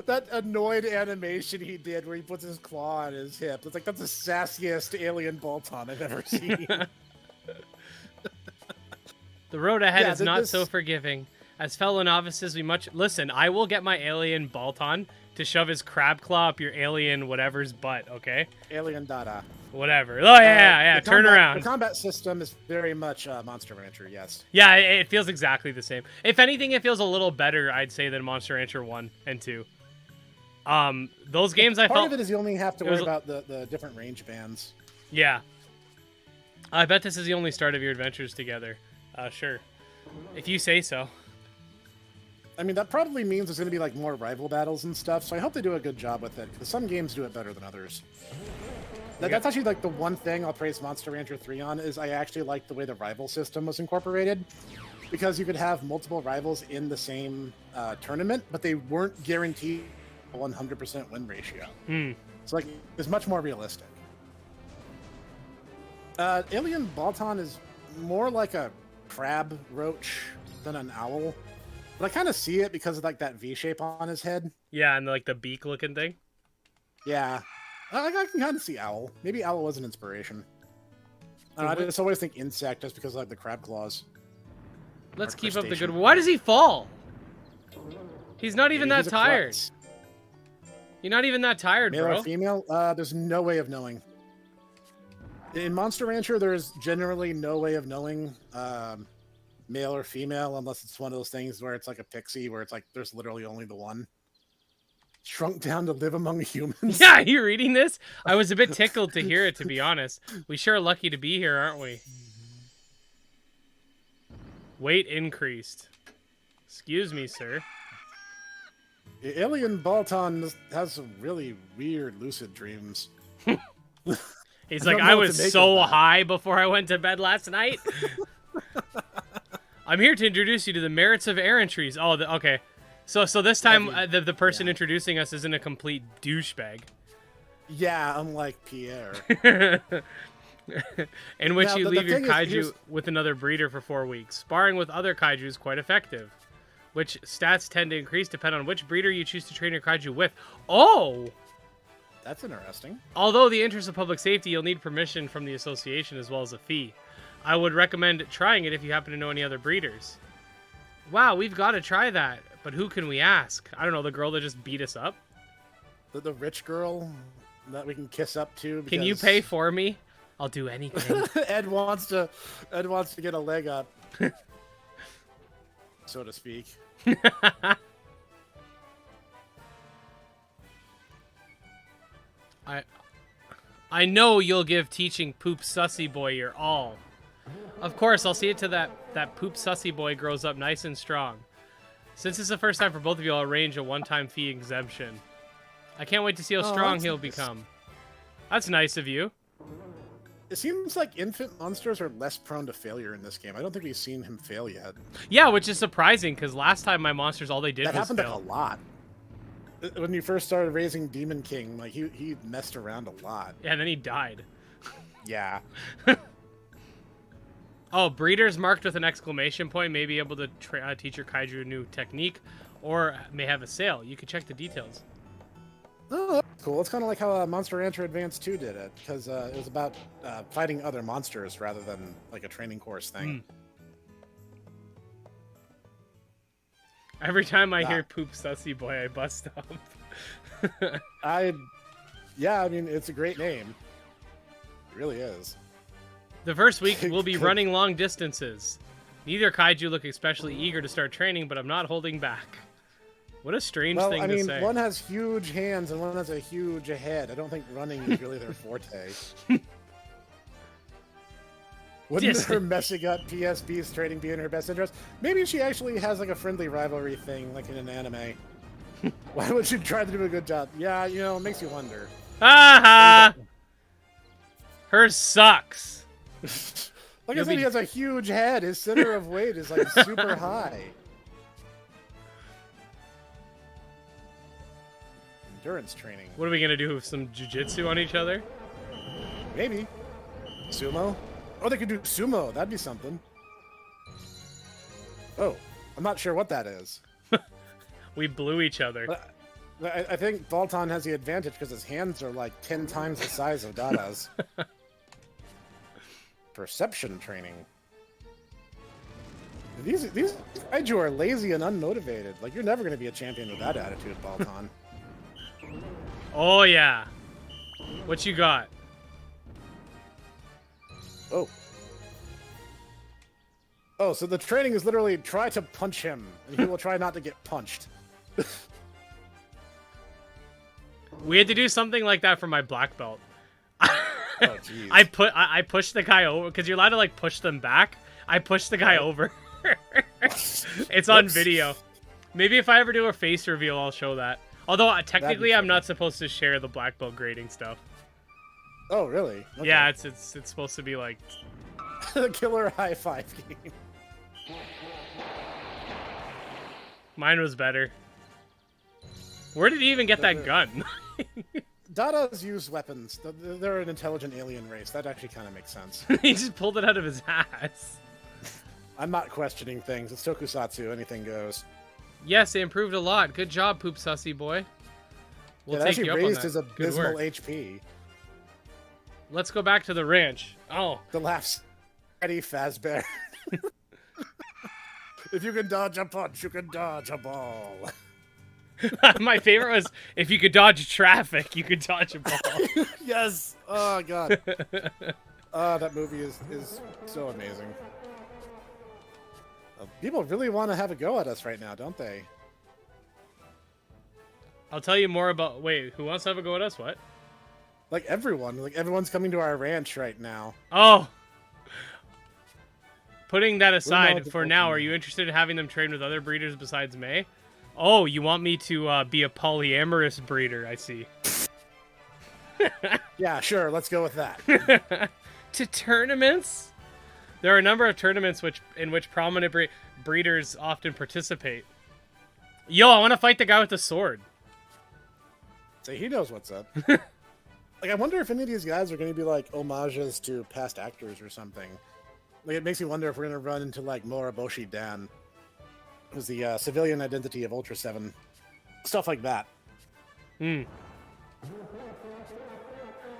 That annoyed animation he did where he puts his claw on his hip. It's like, that's the sassiest Alien Balton I've ever seen. The road ahead is not so forgiving. As fellow novices, listen, I will get my Alien Balton to shove his crab claw up your alien whatever's butt, okay? Alien Dada. Whatever. Oh, yeah, turn around. The combat system is very much Monster Rancher, yes. Yeah, it feels exactly the same. If anything, it feels a little better, I'd say, than Monster Rancher 1 and 2. Those games I Part felt... of it is you only have to worry about the different range bands. Yeah. I bet this is the only start of your adventures together. Sure. If you say so. I mean, that probably means there's going to be like more rival battles and stuff, so I hope they do a good job with it, because some games do it better than others. That's actually like the one thing I'll praise Monster Rancher 3 on, is I actually like the way the rival system was incorporated, because you could have multiple rivals in the same tournament, but they weren't guaranteed a 100% win ratio. So like, it's much more realistic. Alien Balton is more like a crab roach than an owl. But I kind of see it because of like that V shape on his head. Yeah, and like the beak looking thing. Yeah. I can kind of see owl. Maybe owl was an inspiration. I just always think insect just because of like the crab claws. Let's keep up the good... Why does he fall? He's not even that tired. You're not even that tired, Male bro. or female? There's no way of knowing. In Monster Rancher, there's generally no way of knowing male or female, unless it's one of those things where it's like a pixie, where it's like there's literally only the one. Shrunk down to live among humans. Yeah, you reading this? I was a bit tickled to hear it, to be honest. We sure are lucky to be here, aren't we? Weight increased. Excuse me, sir. Alien Balton has some really weird lucid dreams. He's like, I was so high before I went to bed last night. I'm here to introduce you to the merits of errantries. Oh, okay. So this time, the person introducing us isn't a complete douchebag. Yeah, unlike Pierre. In which you leave your kaiju with another breeder for 4 weeks. Sparring with other kaiju is quite effective. Which stats tend to increase depend on which breeder you choose to train your kaiju with. Oh! That's interesting. Although the interest of public safety, you'll need permission from the association as well as a fee. I would recommend trying it if you happen to know any other breeders. Wow, we've got to try that. But who can we ask? I don't know, the girl that just beat us up? The rich girl that we can kiss up to. Can you pay for me? I'll do anything. Ed wants to get a leg up. So to speak. I know you'll give teaching Poop Sussy Boy your all. Of course, I'll see it to that Poop Sussy Boy grows up nice and strong. Since it's the first time for both of you, I'll arrange a one-time fee exemption. I can't wait to see how strong he'll become. That's nice of you. It seems like infant monsters are less prone to failure in this game. I don't think we've seen him fail yet. Yeah, which is surprising, because last time my monsters, all they did was fail. That happened like a lot. When you first started raising Demon King, like he messed around a lot. Yeah, and then he died. Yeah. Oh, breeders marked with an exclamation point may be able to teach your kaiju a new technique, or may have a sale. You can check the details. Oh, that's cool. It's kind of like how Monster Rancher Advance 2 did it, because it was about fighting other monsters rather than like a training course thing. Every time I hear Poop Sussy Boy, I bust up. Yeah, I mean, it's a great name. It really is. The first week, we'll be running long distances. Neither kaiju look especially eager to start training, but I'm not holding back. What a strange thing to say. One has huge hands and one has a huge head. I don't think running is really their forte. Wouldn't her messing up PSB's training be in her best interest? Maybe she actually has like a friendly rivalry thing, like in an anime. Why would she try to do a good job? Yeah, you know, it makes you wonder. Aha! Hers sucks. Like I said, he has a huge head. His center of weight is like super high. Endurance training. What are we gonna do? Some jujitsu on each other? Maybe. Sumo? Oh, they could do sumo. That'd be something. Oh, I'm not sure what that is. We blew each other. I think Balton has the advantage because his hands are like 10 times the size of Dada's. Perception training. These kaiju are lazy and unmotivated. Like, you're never going to be a champion with that attitude, Balton. Oh, yeah. What you got? Oh. Oh, so the training is literally try to punch him, and he will try not to get punched. We had to do something like that for my black belt. Oh, jeez. I pushed the guy over because you're allowed to like push them back. I pushed the guy over. It's on video. Maybe if I ever do a face reveal, I'll show that. Although technically, I'm not supposed to share the black belt grading stuff. Oh, really? Okay. Yeah, it's supposed to be like the killer high five game. Mine was better. Where did he even get that gun? Dadas use weapons. They're an intelligent alien race. That actually kind of makes sense. He just pulled it out of his ass. I'm not questioning things. It's tokusatsu. Anything goes. Yes, they improved a lot. Good job, Poop Sussy Boy. We'll take actually you up raised on his that. abysmal HP. Let's go back to the ranch. Oh. The laughs. Eddie Fazbear. If you can dodge a punch, you can dodge a ball. My favorite was, if you could dodge traffic, you could dodge a ball. Yes. Oh, God. That movie is so amazing. People really want to have a go at us right now, don't they? I'll tell you more about... Wait, who wants to have a go at us? What? Like everyone. Like everyone's coming to our ranch right now. Oh. Putting that aside, for now, are you interested in having them train with other breeders besides May? Oh, you want me to be a polyamorous breeder, I see. Yeah, sure, let's go with that. To tournaments? There are a number of tournaments in which prominent breeders often participate. Yo, I want to fight the guy with the sword. Say, he knows what's up. Like, I wonder if any of these guys are going to be, like, homages to past actors or something. Like, it makes me wonder if we're going to run into, like, Moriboshi Dan. Who's the civilian identity of Ultra 7. Stuff like that.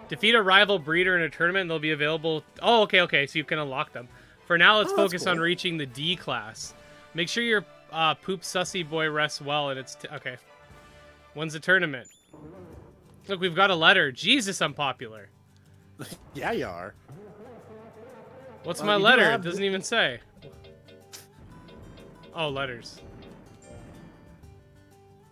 Defeat a rival breeder in a tournament and they'll be available... Oh, okay, so you can unlock them. For now, let's focus on reaching the D class. Make sure your Poop Sussy Boy rests well and it's... Okay. When's the tournament? Look, we've got a letter. Jesus, I'm popular. Yeah, you are. What's my letter? It doesn't even say. Oh, letters.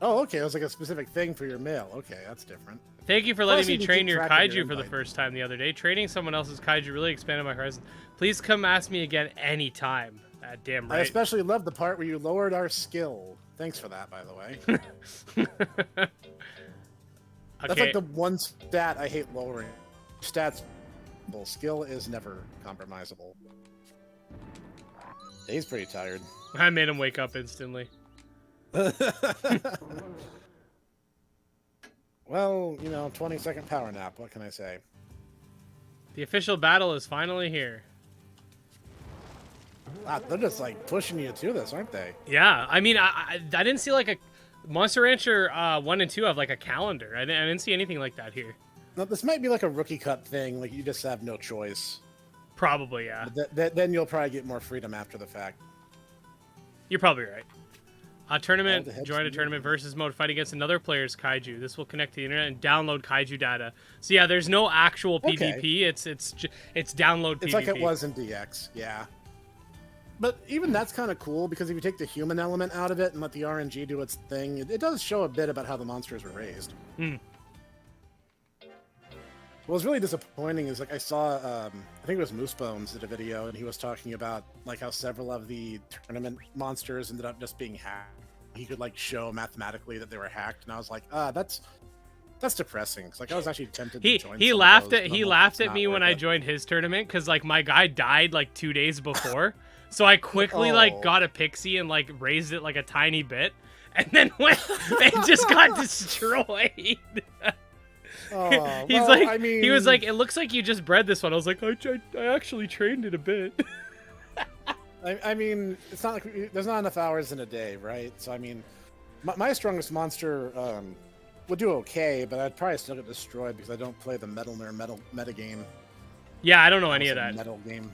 Oh, okay. It was like a specific thing for your mail. Okay, that's different. Thank you for letting me train your kaiju for the first time the other day. Training someone else's kaiju really expanded my horizon. Please come ask me again anytime. Damn right. I especially love the part where you lowered our skill. Thanks for that, by the way. That's like the one stat I hate lowering. Stats. Skill is never compromisable. He's pretty tired. I made him wake up instantly. Well, 20-second power nap. What can I say? The official battle is finally here. Wow, they're just like pushing you to this, aren't they? Yeah, I mean, I didn't see like a Monster Rancher 1 and 2 have like a calendar. I didn't see anything like that here. No, this might be like a rookie cut thing. Like you just have no choice. Probably, yeah. But then you'll probably get more freedom after the fact. You're probably right. Tournament, join a tournament versus mode, fight against another player's kaiju. This will connect to the internet and download kaiju data. So yeah, there's no actual PvP. It's download PvP. It's like it was in DX, yeah. But even that's kind of cool because if you take the human element out of it and let the RNG do its thing, it does show a bit about how the monsters were raised. What was really disappointing is like I saw, I think it was Moosebones did a video and he was talking about like how several of the tournament monsters ended up just being hacked. He could like show mathematically that they were hacked, and I was like, that's depressing. Cause like I was actually tempted to join. He laughed at me when I joined his tournament because like my guy died like 2 days before, so I quickly like got a pixie and like raised it like a tiny bit, and then it just got destroyed. Oh, he was like, it looks like you just bred this one. I was like, I actually trained it a bit. I mean, it's not like there's not enough hours in a day, right? So I mean, my strongest monster would do okay, but I'd probably still get destroyed because I don't play the meta game. Yeah, I don't know any of that. Metal game.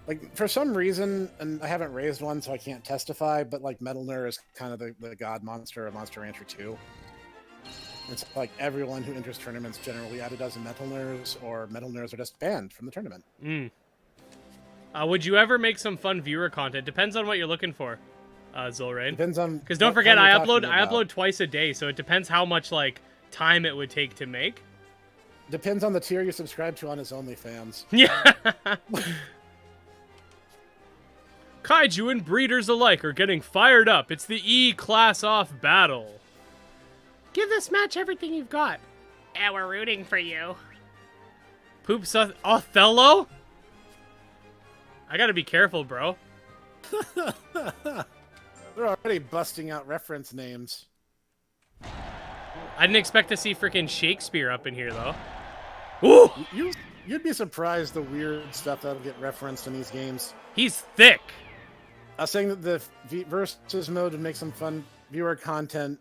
Like for some reason, and I haven't raised one, so I can't testify. But like Metalner is kind of the god monster of Monster Rancher 2. It's like everyone who enters tournaments generally either does Metalners or Metalners are just banned from the tournament. Would you ever make some fun viewer content? Depends on what you're looking for, Zolrain. Depends on... Because don't forget, I upload twice a day, so it depends how much, like, time it would take to make. Depends on the tier you subscribe to on his OnlyFans. Yeah. Kaiju and breeders alike are getting fired up. It's the E-class off battle. Give this match everything you've got. Yeah, we're rooting for you. Poops Othello? I gotta be careful, bro. They're already busting out reference names. I didn't expect to see freaking Shakespeare up in here, though. Ooh! You'd be surprised the weird stuff that'll get referenced in these games. He's thick. I was saying that the versus mode would make some fun viewer content.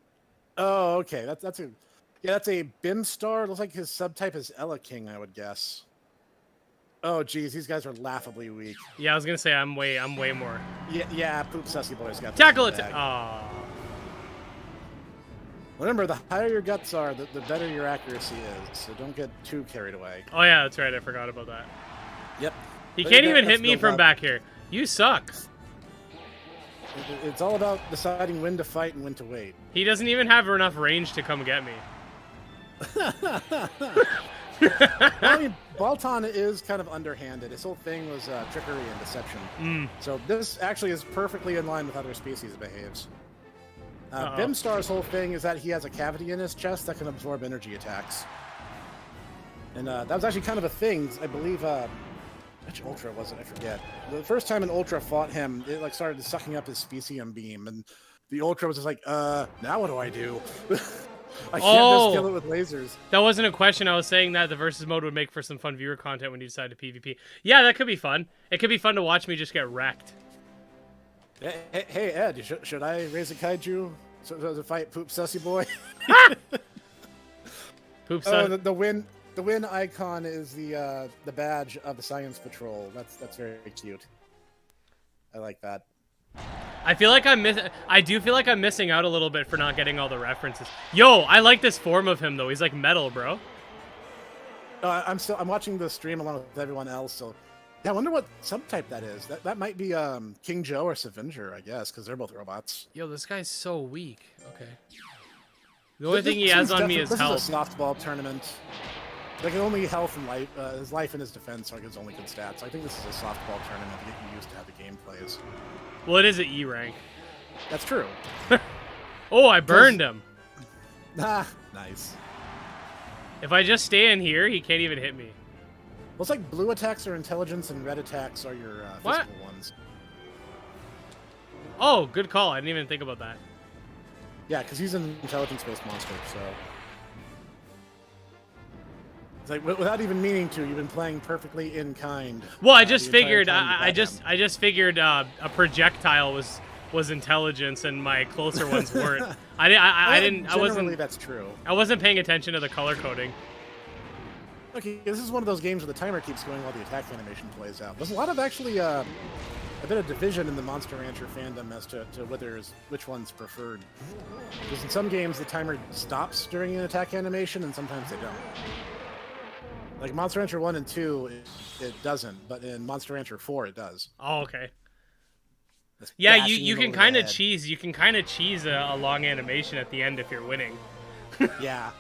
Oh, okay. That's a BIM star. Looks like his subtype is Ella King, I would guess. Oh, geez, these guys are laughably weak. Yeah, I was gonna say I'm way more. Yeah. Poop Sussy Boy's got tackle it. Aww. Remember, the higher your guts are, the better your accuracy is. So don't get too carried away. Oh yeah, that's right. I forgot about that. Yep. He can't even hit me from back here. You suck. It's all about deciding when to fight and when to wait. He doesn't even have enough range to come get me. I mean, Baltan is kind of underhanded. His whole thing was trickery and deception. So this actually is perfectly in line with how their species behaves. Bimstar's whole thing is that he has a cavity in his chest that can absorb energy attacks. And that was actually kind of a thing. I believe, which Ultra was it? I forget. The first time an Ultra fought him, it like started sucking up his specium beam, and the Ultra was just like, now what do I do? I can't just kill it with lasers. That wasn't a question. I was saying that the versus mode would make for some fun viewer content when you decide to PvP. Yeah, that could be fun. It could be fun to watch me just get wrecked. Hey Ed, should I raise a kaiju to fight Poop Sussy Boy? Poop Sussy. The win icon is the badge of the Science Patrol. That's very cute. I like that. I feel like I do feel like I'm missing out a little bit for not getting all the references. Yo, I like this form of him though. He's like metal, bro. I'm watching the stream along with everyone else. So yeah, I wonder what subtype that is. That might be King Joe or Savinger, I guess, because they're both robots. Yo, this guy's so weak. Okay. The only thing he has on me is health. This is a softball tournament. Like only health and life, his life and his defense are his only good stats. I think this is a softball tournament to get you used to how the game plays. Well, it is an E rank. That's true. Oh, I burned him. Ah, nice. If I just stay in here, he can't even hit me. Well, it's like blue attacks are intelligence and red attacks are your physical ones. Oh, good call. I didn't even think about that. Yeah, because he's an intelligence-based monster, so... It's like, without even meaning to, you've been playing perfectly in kind. Well, I just figured, I just figured a projectile was intelligence and my closer ones weren't. I wasn't. Really, that's true. I wasn't paying attention to the color coding. Okay, this is one of those games where the timer keeps going while the attack animation plays out. There's a lot of actually a bit of division in the Monster Rancher fandom as to which one's preferred. Because in some games the timer stops during an attack animation, and sometimes they don't. Like Monster Rancher 1 and 2, it doesn't, but in Monster Rancher 4, it does. Oh, okay. Yeah, you can kind of cheese. You can kind of cheese a long animation at the end if you're winning. Yeah,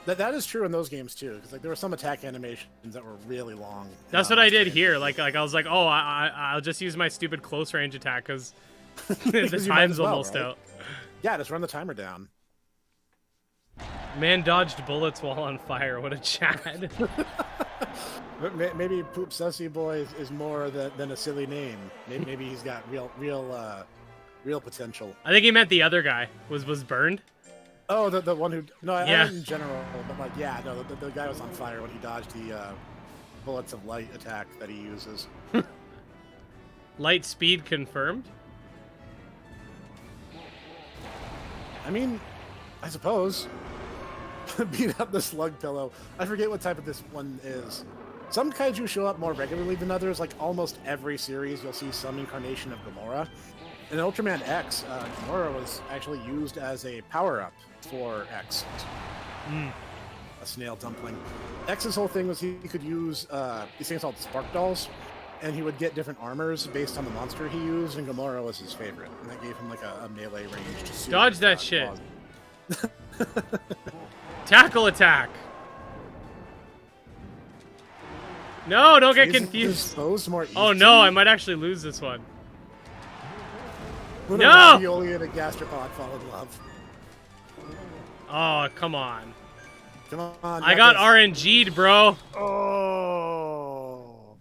that is true in those games too. Because like there were some attack animations that were really long. That's what I did here. Like I was like, oh, I'll just use my stupid close range attack because the time's almost out. Yeah, just run the timer down. Man dodged bullets while on fire. What a Chad. Maybe Poop Sussy Boy is more than a silly name. Maybe he's got real potential. I think he meant the other guy was burned. Oh, the one who... No, I yeah. meant in general. But like, yeah, no, the guy was on fire when he dodged the bullets of light attack that he uses. Light speed confirmed? I mean, I suppose. Beat up the slug pillow. I forget what type of this one is. Some kaiju show up more regularly than others. Like almost every series, you'll see some incarnation of Gamora. In Ultraman X, Gamora was actually used as a power-up for X. A snail dumpling. X's whole thing was he could use these things called spark dolls, and he would get different armors based on the monster he used, and Gamora was his favorite. And that gave him like a melee range to suit. Dodge that shit. Tackle attack. No, don't get confused. Oh no, I might actually lose this one. When no! A ravioli and a gastropod fall in love. Oh, come on. Come on. I got RNG'd, bro. Oh.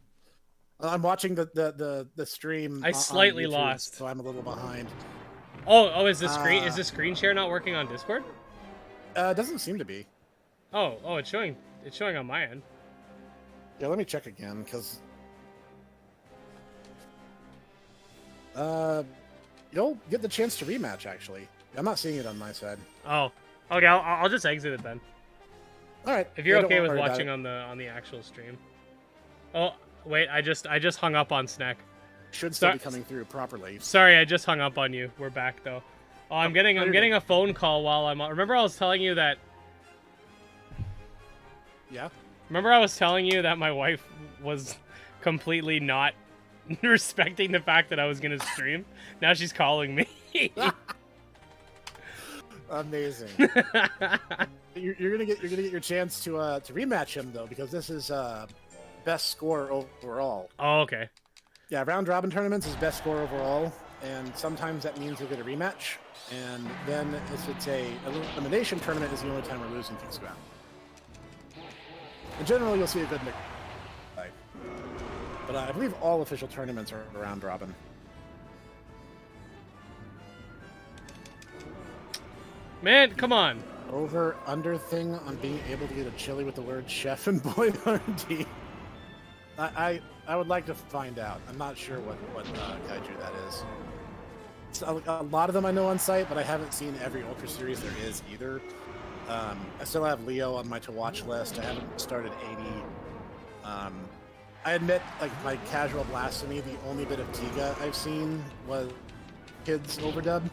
I'm watching the stream. I slightly on YouTube, lost. so I'm a little behind. Oh, is the screen share not working on Discord? It doesn't seem to be. Oh, it's showing on my end. Yeah, let me check again, because you'll get the chance to rematch, actually. I'm not seeing it on my side. Oh, okay, I'll just exit it then. All right. If you're okay with watching on the actual stream. Oh, wait, I just hung up on Snack. Should still be coming through properly. Sorry, I just hung up on you. We're back though. Oh, I'm getting a phone call while I'm on. Remember I was telling you that. Yeah. Remember I was telling you that my wife was completely not respecting the fact that I was gonna stream? Now she's calling me. Amazing. you're gonna get your chance to rematch him though, because this is best score overall. Oh, okay. Yeah, round robin tournaments is best score overall, and sometimes that means you'll get a rematch. And then if it's a elimination tournament, is the only time we're losing Kisiwa. In general, you'll see a good mix. But I believe all official tournaments are round robin. Man, come on. Over under thing on being able to get a chili with the word chef and Boyardee. I would like to find out. I'm not sure what Kaiju that is. So a lot of them I know on site, but I haven't seen every Ultra Series there is either. I still have Leo on my to-watch list. I haven't started 80. I admit, like, my casual blasphemy, the only bit of Tiga I've seen was Kids overdub.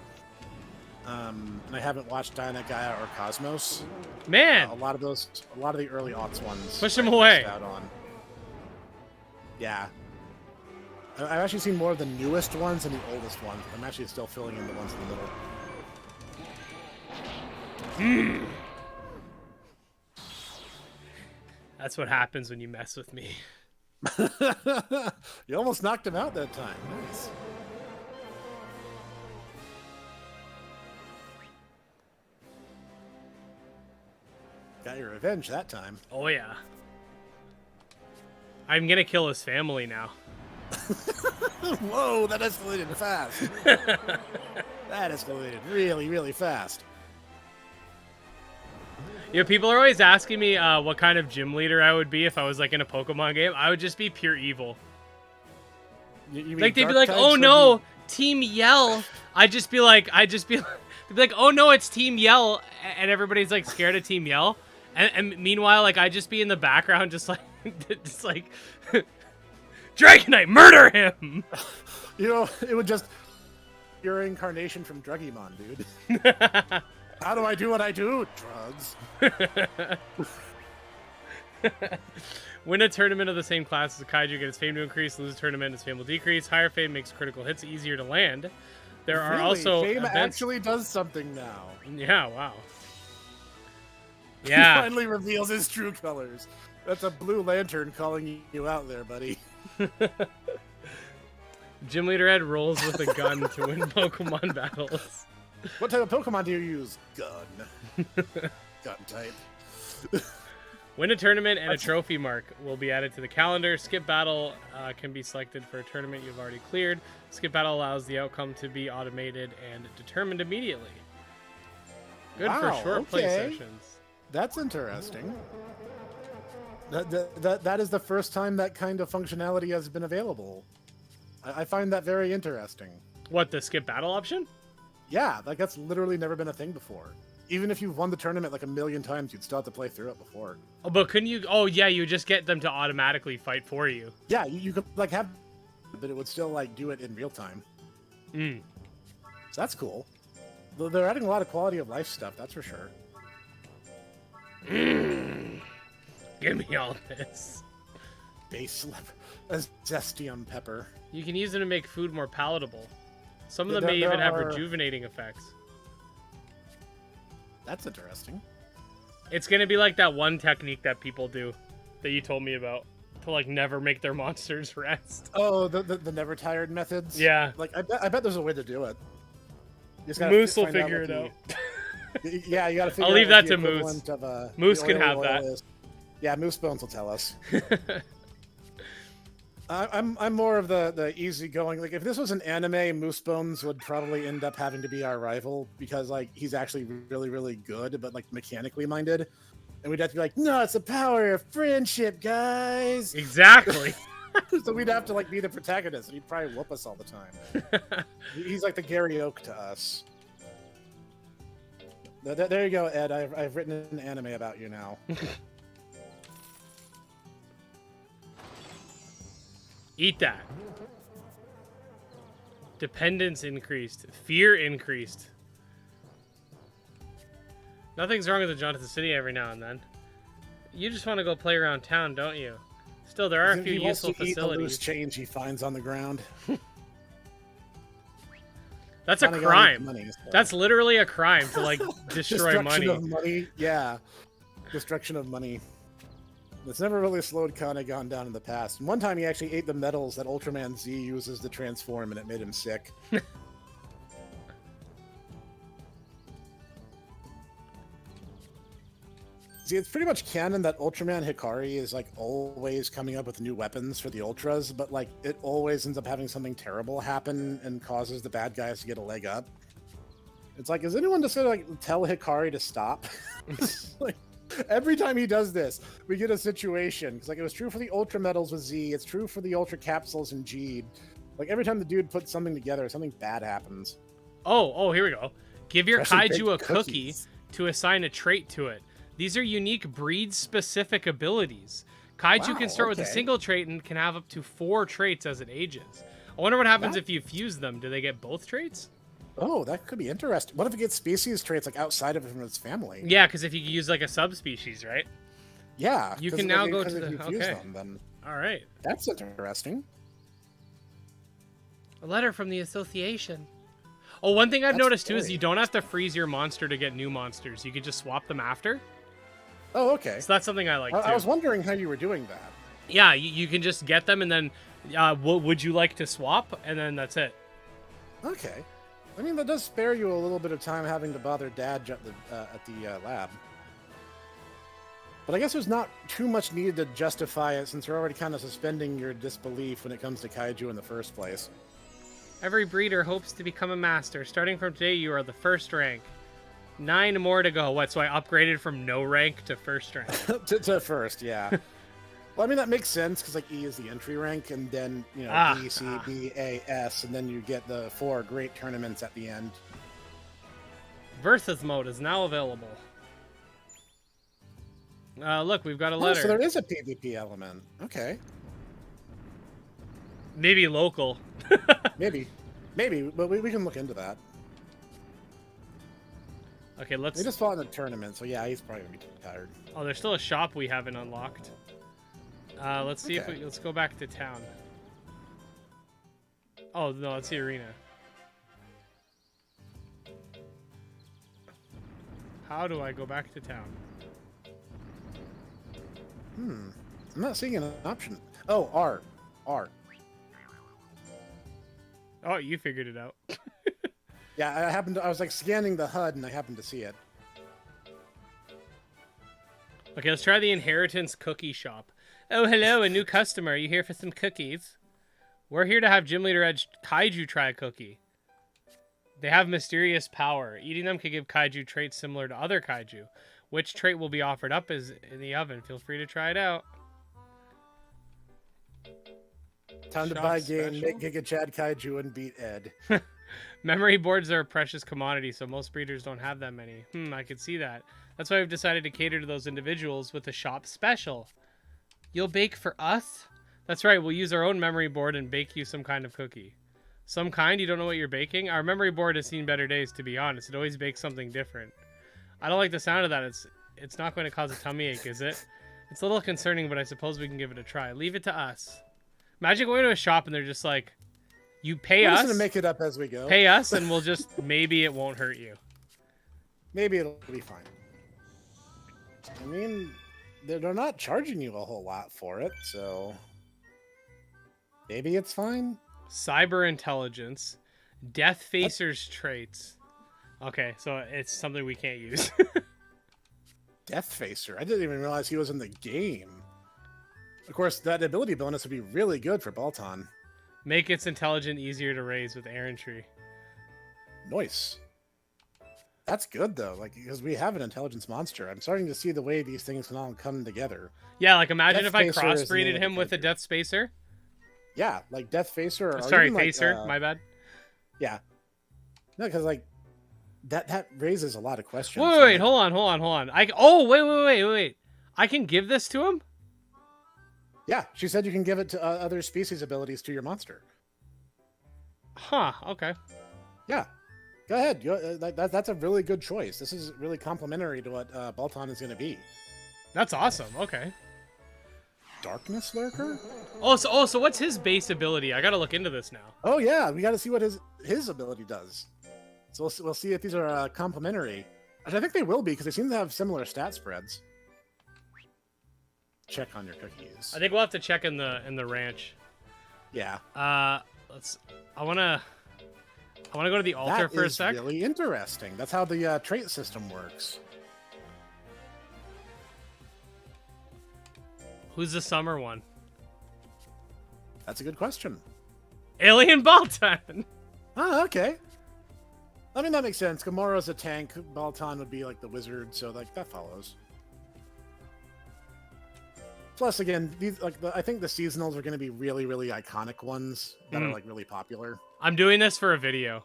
And I haven't watched Dyna, Gaia, or Cosmos. Man! A lot of the early aughts ones. Push them away. Out on. Yeah. I've actually seen more of the newest ones and the oldest ones. I'm actually still filling in the ones in the middle. That's what happens when you mess with me. You almost knocked him out that time. Nice. Got your revenge that time. Oh yeah. I'm gonna kill his family now. Whoa, that escalated fast. That escalated really, really fast. You know, people are always asking me what kind of gym leader I would be if I was like in a Pokemon game. I would just be pure evil. You mean like they'd be like, "Oh no, Team Yell." I'd be like, "Oh no, it's Team Yell," and everybody's like scared of Team Yell. And meanwhile, like I'd just be in the background, just like, Dragonite, murder him! You know, it would just your incarnation from Drugimon, dude. How do I do what I do? Drugs. Win a tournament of the same class as a Kaiju, get its fame to increase. Lose a tournament, its fame will decrease. Higher fame makes critical hits easier to land. There are also fame events... actually does something now. Yeah, wow. Yeah. He finally reveals his true colors. That's a Blue Lantern calling you out there, buddy. Gym Leader Ed rolls with a gun to win Pokemon battles. What type of Pokemon do you use? Gun. Gun type. Win a tournament and a trophy mark will be added to the calendar. Skip battle can be selected for a tournament you've already cleared. Skip battle allows the outcome to be automated and determined immediately. Good for short play sessions. That's interesting. That is the first time that kind of functionality has been available. I find that very interesting. What, the skip battle option? Yeah, like that's literally never been a thing before. Even if you've won the tournament like a million times, you'd still have to play through it before. Oh, but couldn't you? Oh, yeah, you just get them to automatically fight for you. Yeah, you could like have, but it would still like do it in real time. So that's cool. They're adding a lot of quality of life stuff, that's for sure. Give me all this. Base Zestium pepper. You can use them to make food more palatable. Some of them may even have rejuvenating effects. That's interesting. It's gonna be like that one technique that people do, that you told me about, to like never make their monsters rest. Oh, the never tired methods. Yeah. Like I bet there's a way to do it. Moose will figure it out. Yeah, you gotta figure I'll leave out that to Moose. Moose can have that. Is. Yeah, Moose Bones will tell us. I'm more of the easygoing. Like if this was an anime, Moose Bones would probably end up having to be our rival because like he's actually really really good, but like mechanically minded, and we'd have to be like, no, it's the power of friendship, guys. Exactly. So we'd have to like be the protagonist, and he'd probably whoop us all the time. He's like the Gary Oak to us. There you go, Ed. I've written an anime about you now. Eat that. Dependence increased. Fear increased. Nothing's wrong with the jaunt to the city every now and then. You just want to go play around town, don't you? Still, there are a few useful facilities. Eat the loose change he finds on the ground. That's a crime. Money, so. That's literally a crime to like destroy money. Destruction of money, yeah. Destruction of money. It's never really slowed Kanegon down in the past. And one time he actually ate the metals that Ultraman Z uses to transform, and it made him sick. See, it's pretty much canon that Ultraman Hikari is like always coming up with new weapons for the Ultras, but like it always ends up having something terrible happen and causes the bad guys to get a leg up. It's like, is anyone just gonna like tell Hikari to stop? Like, every time he does this, we get a situation. Because like it was true for the Ultra Metals with Z, it's true for the Ultra Capsules in G. Like every time the dude puts something together, something bad happens. Oh, here we go. Give your Kaiju a cookie to assign a trait to it. These are unique breed-specific abilities. Kaiju can start with a single trait and can have up to 4 traits as it ages. I wonder what happens if you fuse them. Do they get both traits? Oh, that could be interesting. What if it gets species traits like outside of it from its family? Yeah, because if you use like a subspecies, right? Yeah. You can now go to the... them, then... All right. That's interesting. A letter from the association. Oh, one thing I've noticed too is you don't have to freeze your monster to get new monsters. You can just swap them after. Oh, okay. So that's something I like too. I was wondering how you were doing that. Yeah, you can just get them and then, would you like to swap? And then that's it. Okay. I mean, that does spare you a little bit of time having to bother Dad at the lab. But I guess there's not too much needed to justify it since you're already kind of suspending your disbelief when it comes to Kaiju in the first place. Every breeder hopes to become a master. Starting from today, you are the first rank. 9 more to go. What, so I upgraded from no rank to first rank? to first, yeah. Well, I mean, that makes sense, because like E is the entry rank, and then, you know, B, C, B, A, S, and then you get the 4 great tournaments at the end. Versus mode is now available. Look, we've got a letter. Oh, so there is a PvP element. Okay. Maybe local. Maybe, but we can look into that. Okay, let's... They just fought in a tournament, so yeah, he's probably gonna be tired. Oh, there's still a shop we haven't unlocked. Let's see if we... Let's go back to town. Oh, no, that's the arena. How do I go back to town? I'm not seeing an option. Oh, R. Oh, you figured it out. Yeah, I was like scanning the HUD and I happened to see it. Okay, let's try the Inheritance Cookie Shop. Oh, hello, a new customer. Are you here for some cookies? We're here to have Gym Leader Edge Kaiju try a cookie. They have mysterious power. Eating them can give Kaiju traits similar to other Kaiju. Which trait will be offered up is in the oven. Feel free to try it out. Time to buy game, make Giga Chad Kaiju, and beat Ed. Memory boards are a precious commodity, so most breeders don't have that many. I could see that. That's why we've decided to cater to those individuals with a shop special. You'll bake for us? That's right, we'll use our own memory board and bake you some kind of cookie. Some kind? You don't know what you're baking? Our memory board has seen better days, to be honest. It always bakes something different. I don't like the sound of that. It's not going to cause a tummy ache, is it? It's a little concerning, but I suppose we can give it a try. Leave it to us. Imagine going to a shop and they're just like, you pay us. We're just going to make it up as we go. Pay us and we'll just, maybe it won't hurt you. Maybe it'll be fine. I mean, they're not charging you a whole lot for it, so maybe it's fine. Cyber intelligence, Death Facer's traits. Okay, so it's something we can't use. Death Facer. I didn't even realize he was in the game. Of course, that ability bonus would be really good for Balton. Make its intelligence easier to raise with errantry. Nice. That's good though, like because we have an intelligence monster. I'm starting to see the way these things can all come together. Yeah, like imagine Death if I Facer crossbreeded is him with a Death Spacer. Yeah, like Death Facer. Or Sorry, even Facer. like, My bad. Yeah. No, because like that raises a lot of questions. Wait, hold on. Wait. I can give this to him? Yeah, she said you can give it to other species abilities to your monster. Huh, okay. Yeah. Go ahead. That's a really good choice. This is really complimentary to what Balton is going to be. That's awesome. Okay. Darkness Lurker? So what's his base ability? I got to look into this now. Oh yeah, we got to see what his ability does. So we'll see if these are complementary. I think they will be because they seem to have similar stat spreads. Check on your cookies. I think we'll have to check in the ranch. Yeah. I wanna go to the altar for a sec. That's really interesting. That's how the trait system works. Who's the summer one? That's a good question. Alien Balton. Oh, okay. I mean, that makes sense. Gamora's a tank. Balton would be like the wizard, so like that follows. Plus, again, these I think the seasonals are going to be really, really iconic ones that are like really popular. I'm doing this for a video.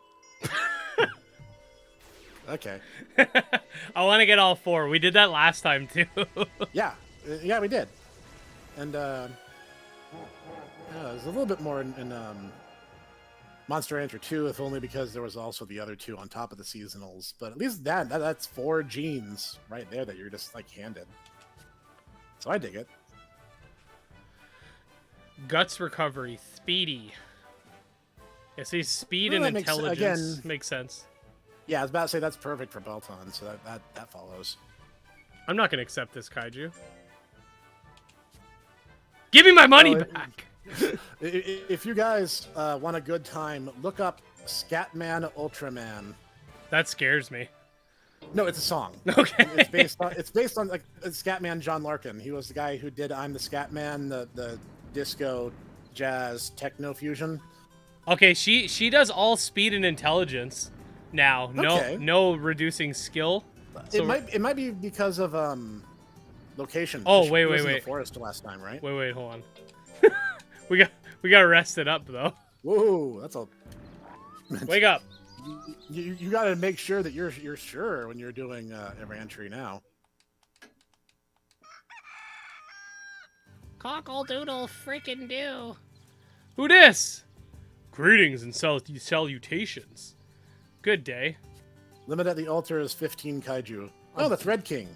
Okay. I want to get all 4. We did that last time too. Yeah, we did. And there's a little bit more in Monster Rancher 2, if only because there was also the other 2 on top of the seasonals. But at least that's 4 genes right there that you're just like handed. So I dig it. Guts recovery, speedy. Yeah, see, speed and intelligence makes sense. Yeah, I was about to say that's perfect for Balton, so that follows. I'm not gonna accept this kaiju. Give me my money back. If you guys want a good time, look up Scatman Ultraman. That scares me. No, it's a song. Okay. It's based on like Scatman John Larkin. He was the guy who did "I'm the Scatman," the disco, jazz, techno fusion. Okay, she does all speed and intelligence now. No reducing skill. So, it might be because of location. Oh, wait. In the forest last time, right? Wait, hold on. we got to rest it up though. Whoa, that's a. Wake up. You got to make sure that you're sure when you're doing every entry now. Cockle-doodle freaking do. Who dis? Greetings and salutations. Good day. Limit at the altar is 15 kaiju. Oh, that's Red King.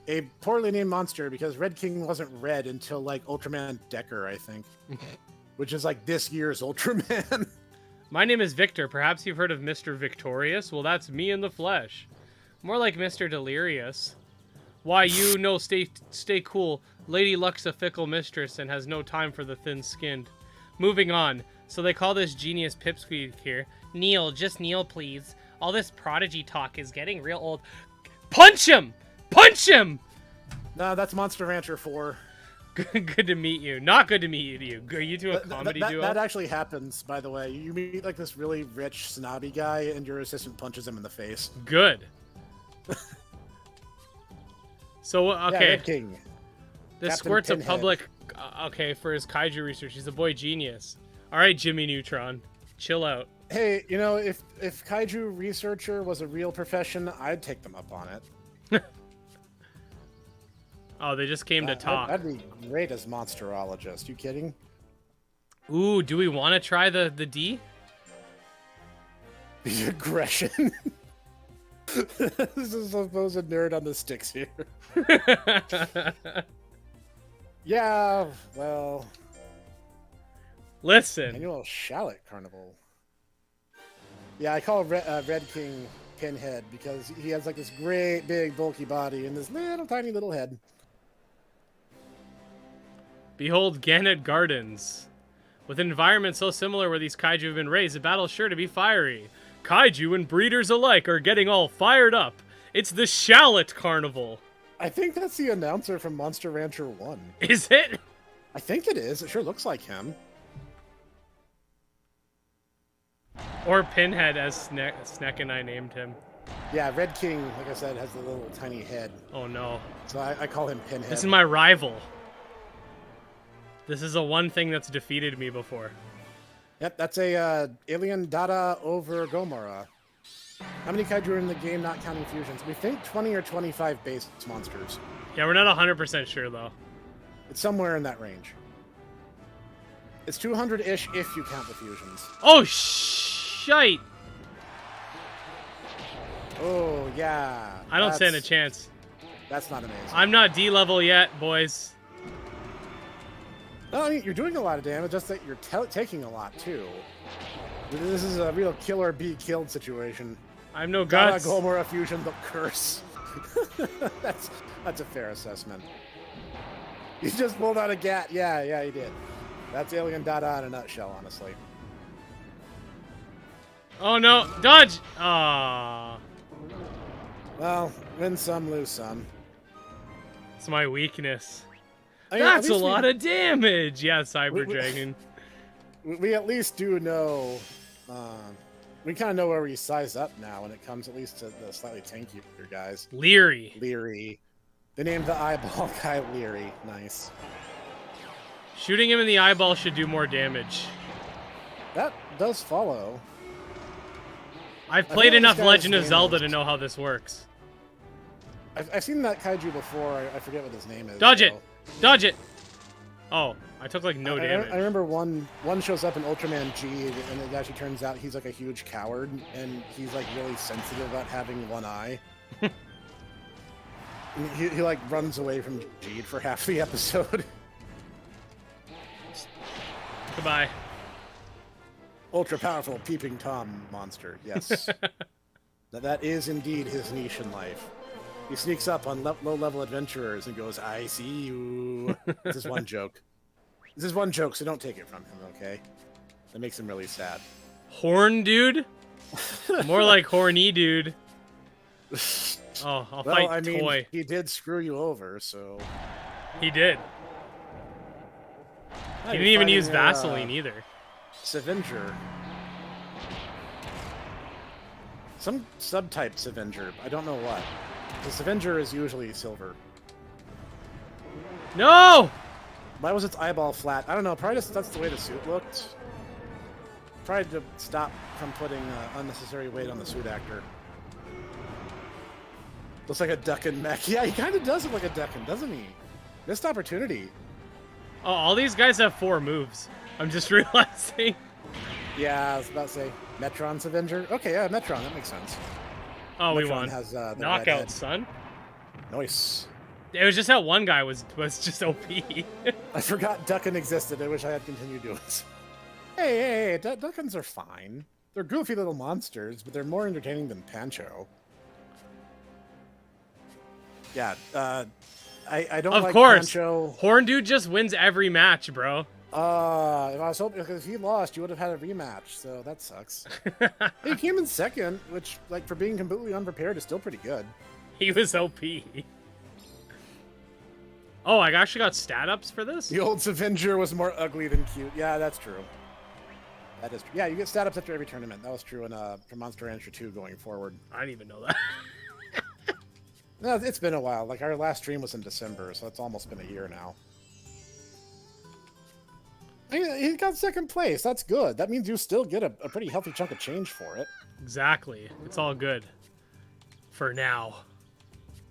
A poorly named monster because Red King wasn't red until like Ultraman Decker, I think. Which is like this year's Ultraman. My name is Victor. Perhaps you've heard of Mr. Victorious? Well, that's me in the flesh. More like Mr. Delirious. Why, stay cool. Lady Luck's a fickle mistress and has no time for the thin-skinned. Moving on. So they call this genius Pipsqueak here. Kneel, just kneel, please. All this prodigy talk is getting real old. Punch him! Punch him! No, that's Monster Rancher 4. Good to meet you. Not good to meet you. Are you two a comedy duo? That actually happens, by the way. You meet like this really rich, snobby guy, and your assistant punches him in the face. Good. So, okay. Yeah, Red King. This Captain squirt's Pinhead. a public... okay, for his kaiju research. He's a boy genius. Alright, Jimmy Neutron. Chill out. Hey, you know, if kaiju researcher was a real profession, I'd take them up on it. Oh, they just came to talk. That'd be great as monsterologist. You kidding? Ooh, do we want to try the D? The aggression. This is supposed nerd on the sticks here. Yeah, well... Listen. Annual Shallot Carnival. Yeah, I call Red King Pinhead because he has like this great big bulky body and this little tiny little head. Behold Gannett Gardens. With an environment so similar where these kaiju have been raised, the battle's sure to be fiery. Kaiju and breeders alike are getting all fired up. It's the Shallot Carnival. I think that's the announcer from Monster Rancher 1. Is it? I think it is. It sure looks like him. Or Pinhead, as Sneck and I named him. Yeah, Red King, like I said, has the little tiny head. Oh no. So I call him Pinhead. This is my rival. This is the one thing that's defeated me before. Yep, that's a Alien Dada over Gomorrah. How many kaiju are in the game, not counting fusions? We think 20 or 25 base monsters. Yeah, we're not 100% sure, though. It's somewhere in that range. It's 200-ish if you count the fusions. Oh, shite! Oh, yeah. I don't stand a chance. That's not amazing. I'm not D-level yet, boys. No, I mean, you're doing a lot of damage, just that you're taking a lot, too. This is a real kill or be killed situation. I'm no guts. Gomorrah fusion, the curse. that's a fair assessment. You just pulled out a gat. Yeah, you did. That's Alien Dada in a nutshell, honestly. Oh no, dodge! Ah. Well, win some, lose some. It's my weakness. I mean, that's a lot of damage! Yeah, Cyber Dragon. We at least do know... we kind of know where we size up now when it comes at least to the slightly tankier guys. Leary. They named the eyeball guy Leary. Nice. Shooting him in the eyeball should do more damage. That does follow. I've played enough Legend of Zelda to know how this works. I've seen that kaiju before. I forget what his name is. Dodge it! Dodge it! Oh, I took like no damage. I remember one shows up in Ultraman G, and it actually turns out he's like a huge coward, and he's like really sensitive about having one eye. he like runs away from G for half the episode. Goodbye. Ultra powerful peeping Tom monster. Yes, that is indeed his niche in life. He sneaks up on low-level adventurers and goes, "I see you." This is one joke. This is one joke, so don't take it from him, okay? That makes him really sad. Horn dude? More like horny dude. Oh, I'll fight Toy. He did screw you over, so... He did. He didn't even use Vaseline either. Scavenger. Some subtype Scavenger. I don't know what. The Scavenger is usually silver. No! Why was its eyeball flat? I don't know. Probably just that's the way the suit looked. Tried to stop from putting unnecessary weight on the suit actor. Looks like a duckin' mech. Yeah, he kind of does look like a duckin', doesn't he? Missed opportunity. Oh, all these guys have 4 moves. I'm just realizing. Yeah, I was about to say Metron's Avenger. Okay, yeah, Metron. That makes sense. Oh, Metron we won. has, the knockout, son. Nice. It was just that one guy was just OP. I forgot Duckin existed. I wish I had continued doing this. Hey, Duckins are fine. They're goofy little monsters, but they're more entertaining than Pancho. Yeah, I don't like Pancho. Horn dude just wins every match, bro. If I was hoping, because if he lost, you would have had a rematch, so that sucks. He came in second, which, like, for being completely unprepared, is still pretty good. He was OP. Oh, I actually got stat ups for this? The old Avenger was more ugly than cute. Yeah, that's true. That is true. Yeah, you get stat ups after every tournament. That was true in for Monster Rancher 2 going forward. I didn't even know that. No, it's been a while. Like, our last stream was in December, so it's almost been a year now. He got second place. That's good. That means you still get a pretty healthy chunk of change for it. Exactly. It's all good. For now.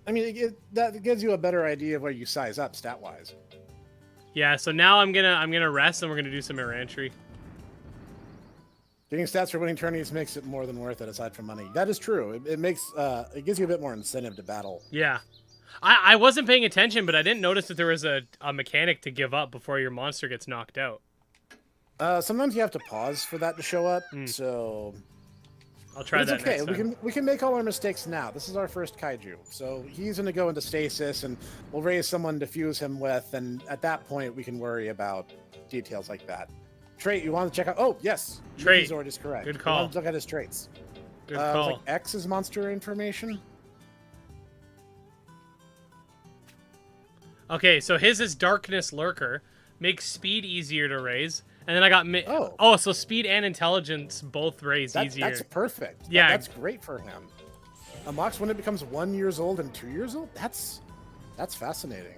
I mean, that gives you a better idea of where you size up stat-wise. Yeah, so now I'm gonna rest and we're gonna do some errantry. Getting stats for winning tourneys makes it more than worth it aside from money. That is true. It makes it gives you a bit more incentive to battle. Yeah. I wasn't paying attention, but I didn't notice that there was a mechanic to give up before your monster gets knocked out. Sometimes you have to pause for that to show up, so I'll try that okay. next time. We can make all our mistakes now. This is our first kaiju, so he's going to go into stasis, and we'll raise someone to fuse him with, and at that point we can worry about details like that. Trait, you want to check out? Oh yes, Trait. Zord is correct. Good call. Look at his traits. Good call. Like X is monster information. Okay, so his is Darkness Lurker, makes speed easier to raise, and then I got so speed and intelligence both raise easier. That's perfect. Yeah, that's great for him. Unlocks when it becomes 1 year old and 2 years old. That's fascinating.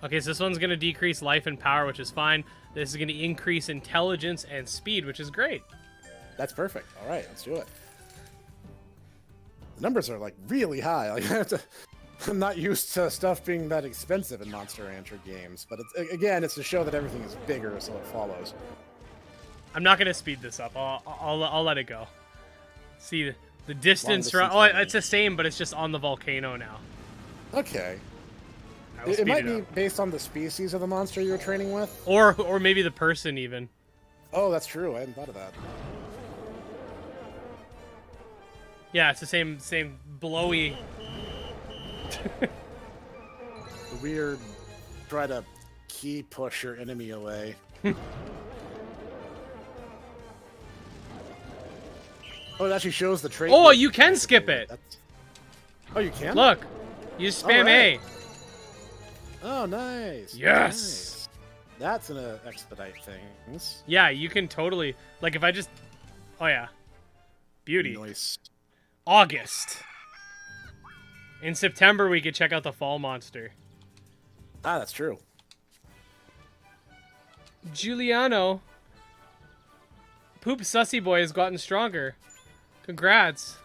Okay, so this one's gonna decrease life and power, which is fine. This is gonna increase intelligence and speed, which is great. That's perfect. All right, let's do it. The numbers are like really high. Like I'm not used to stuff being that expensive in Monster Rancher games, but it's to show that everything is bigger, so it follows. I'm not gonna speed this up. I'll let it go. See the distance from. Oh, it's the same, but it's just on the volcano now. Okay. It might be based on the species of the monster you're training with, or maybe the person even. Oh, that's true. I hadn't thought of that. Yeah, it's the same blowy. The weird try to key push your enemy away. Oh, it actually shows the trait. Oh, you can skip it. Oh, you can? Look, you spam right. A. Oh, nice. Yes. Nice. That's gonna expedite things. Yeah, you can totally like if I just. Oh yeah, beauty. Nice. August. In September, we could check out the fall monster. Ah, that's true. Giuliano. Poop Sussy Boy has gotten stronger. Congrats.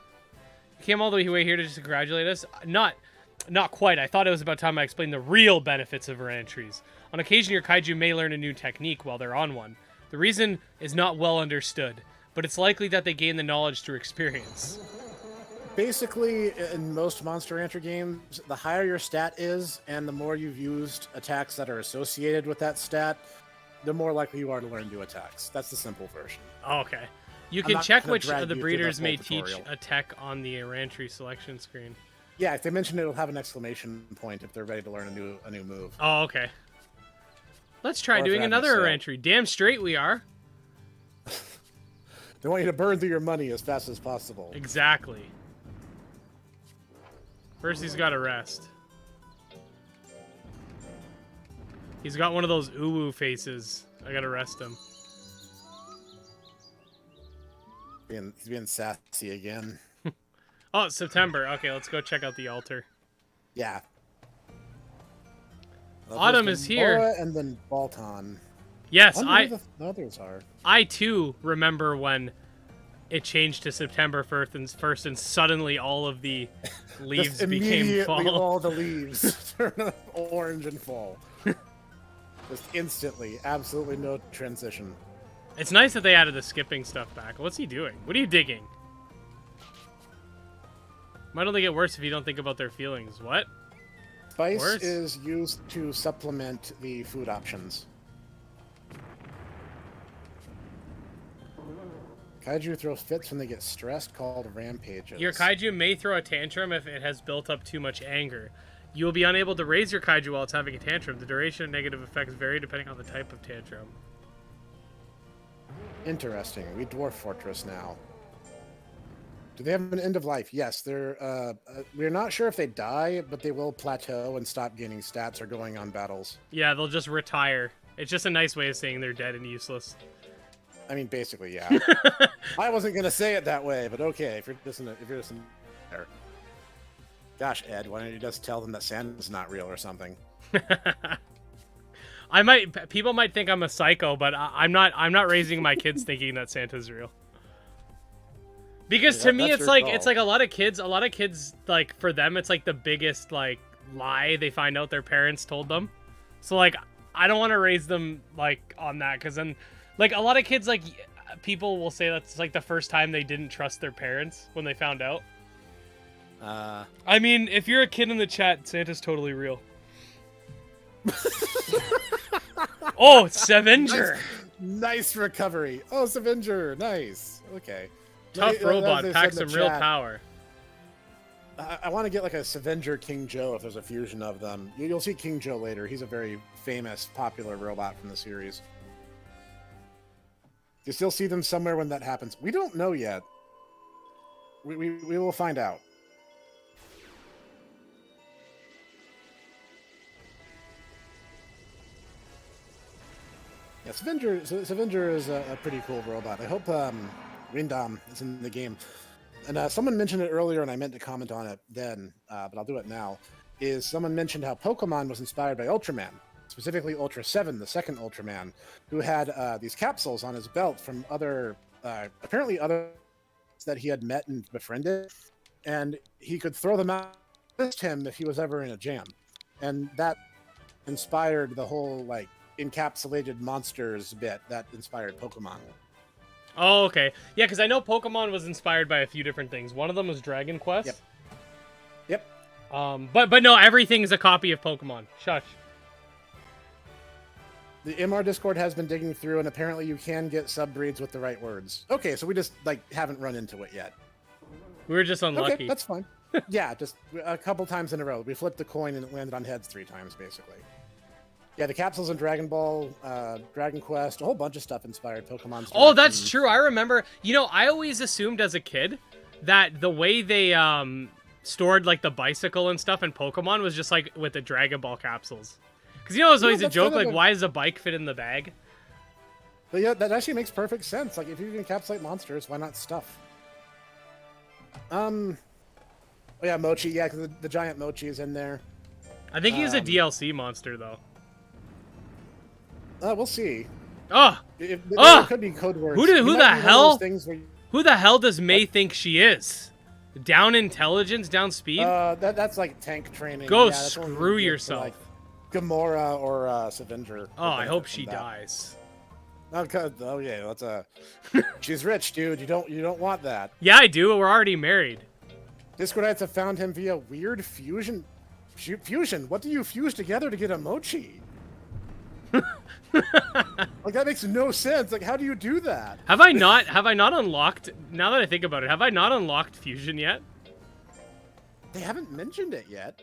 You came all the way here to just congratulate us? Not quite. I thought it was about time I explained the real benefits of our entries. On occasion, your kaiju may learn a new technique while they're on one. The reason is not well understood, but it's likely that they gain the knowledge through experience. Basically, in most Monster Rancher games, the higher your stat is, and the more you've used attacks that are associated with that stat, the more likely you are to learn new attacks. That's the simple version. Oh, okay. You can check which of the breeders may teach a tech on the Ranchery selection screen. Yeah, if they mention it, it'll have an exclamation point if they're ready to learn a new move. Oh, okay. Let's try doing another Ranchery. Damn straight we are. They want you to burn through your money as fast as possible. Exactly. First, he's got to rest. He's got one of those uwu faces. I gotta rest him. He's being sassy again. Oh, it's September. Okay, let's go check out the altar. Yeah. Autumn is here. Boa and then Balton. Yes, the others are. I too remember when it changed to September 1st, and suddenly all of the leaves became fall. All the leaves turn orange and fall. Just instantly, absolutely no transition. It's nice that they added the skipping stuff back. What's he doing? What are you digging? Might only get worse if you don't think about their feelings. What? Spice is used to supplement the food options. Kaiju throw fits when they get stressed, called rampages. Your kaiju may throw a tantrum if it has built up too much anger. You will be unable to raise your kaiju while it's having a tantrum. The duration and negative effects vary depending on the type of tantrum. Interesting. We Dwarf Fortress now. Do they have an end of life? Yes. We're not sure if they die, but they will plateau and stop gaining stats or going on battles. Yeah, they'll just retire. It's just a nice way of saying they're dead and useless. I mean, basically, yeah. I wasn't gonna say it that way, but okay. If you're just there. Gosh, Ed, why don't you just tell them that Santa's not real or something? People might think I'm a psycho, but I'm not raising my kids thinking that Santa's real. Because to me, it's like a lot of kids, like for them, it's like the biggest like lie they find out their parents told them. So like, I don't want to raise them like on that, because then like a lot of kids, like people will say that's like the first time they didn't trust their parents when they found out. I mean, if you're a kid in the chat, Santa's totally real. Oh, it's Avenger. Nice recovery. Oh, it's Avenger. Nice. Okay. Tough robot, packs some real power. I want to get like a Scavenger King Joe if there's a fusion of them. You'll see King Joe later. He's a very famous, popular robot from the series. You still see them somewhere when that happens. We don't know yet. We will find out. Yeah, Scavenger is a pretty cool robot. I hope Rindam is in the game. And someone mentioned it earlier, and I meant to comment on it then, but I'll do it now. Is someone mentioned how Pokemon was inspired by Ultraman, specifically Ultra 7, the second Ultraman, who had these capsules on his belt from apparently other that he had met and befriended, and he could throw them out against him if he was ever in a jam. And that inspired the whole, like, encapsulated monsters bit that inspired Pokemon. Oh, okay. Yeah, because I know Pokemon was inspired by a few different things. One of them was Dragon Quest. Yep. But no, everything's a copy of Pokemon. Shush. The MR Discord has been digging through, and apparently you can get subbreeds with the right words. Okay, so we just haven't run into it yet. We were just unlucky. Okay, that's fine. Yeah, just a couple times in a row. We flipped the coin and it landed on heads 3 times, basically. Yeah, the capsules in Dragon Ball, Dragon Quest, a whole bunch of stuff inspired Pokemon's. Oh, that's true. I remember. You know, I always assumed as a kid that the way they stored like the bicycle and stuff in Pokemon was just like with the Dragon Ball capsules. Because you know, it was always a joke like, why does a bike fit in the bag? But yeah, that actually makes perfect sense. Like, if you can encapsulate monsters, why not stuff? Oh yeah, Mochi. Yeah, because the giant Mochi is in there. I think he's a DLC monster though. We'll see. Oh, it could be code words. Who the hell? Who the hell does May think she is? Down intelligence, down speed? That's like tank training. Go screw yourself. Like Gamora or Scavenger. Oh, I hope she dies. Oh yeah, that's she's rich, dude. You don't want that. Yeah, I do. We're already married. Discordites have found him via weird fusion. Fusion. What do you fuse together to get a Mochi? Like, that makes no sense. Like, how do you do that? Have I not unlocked, now that I think about it, have I not unlocked fusion yet? They haven't mentioned it yet.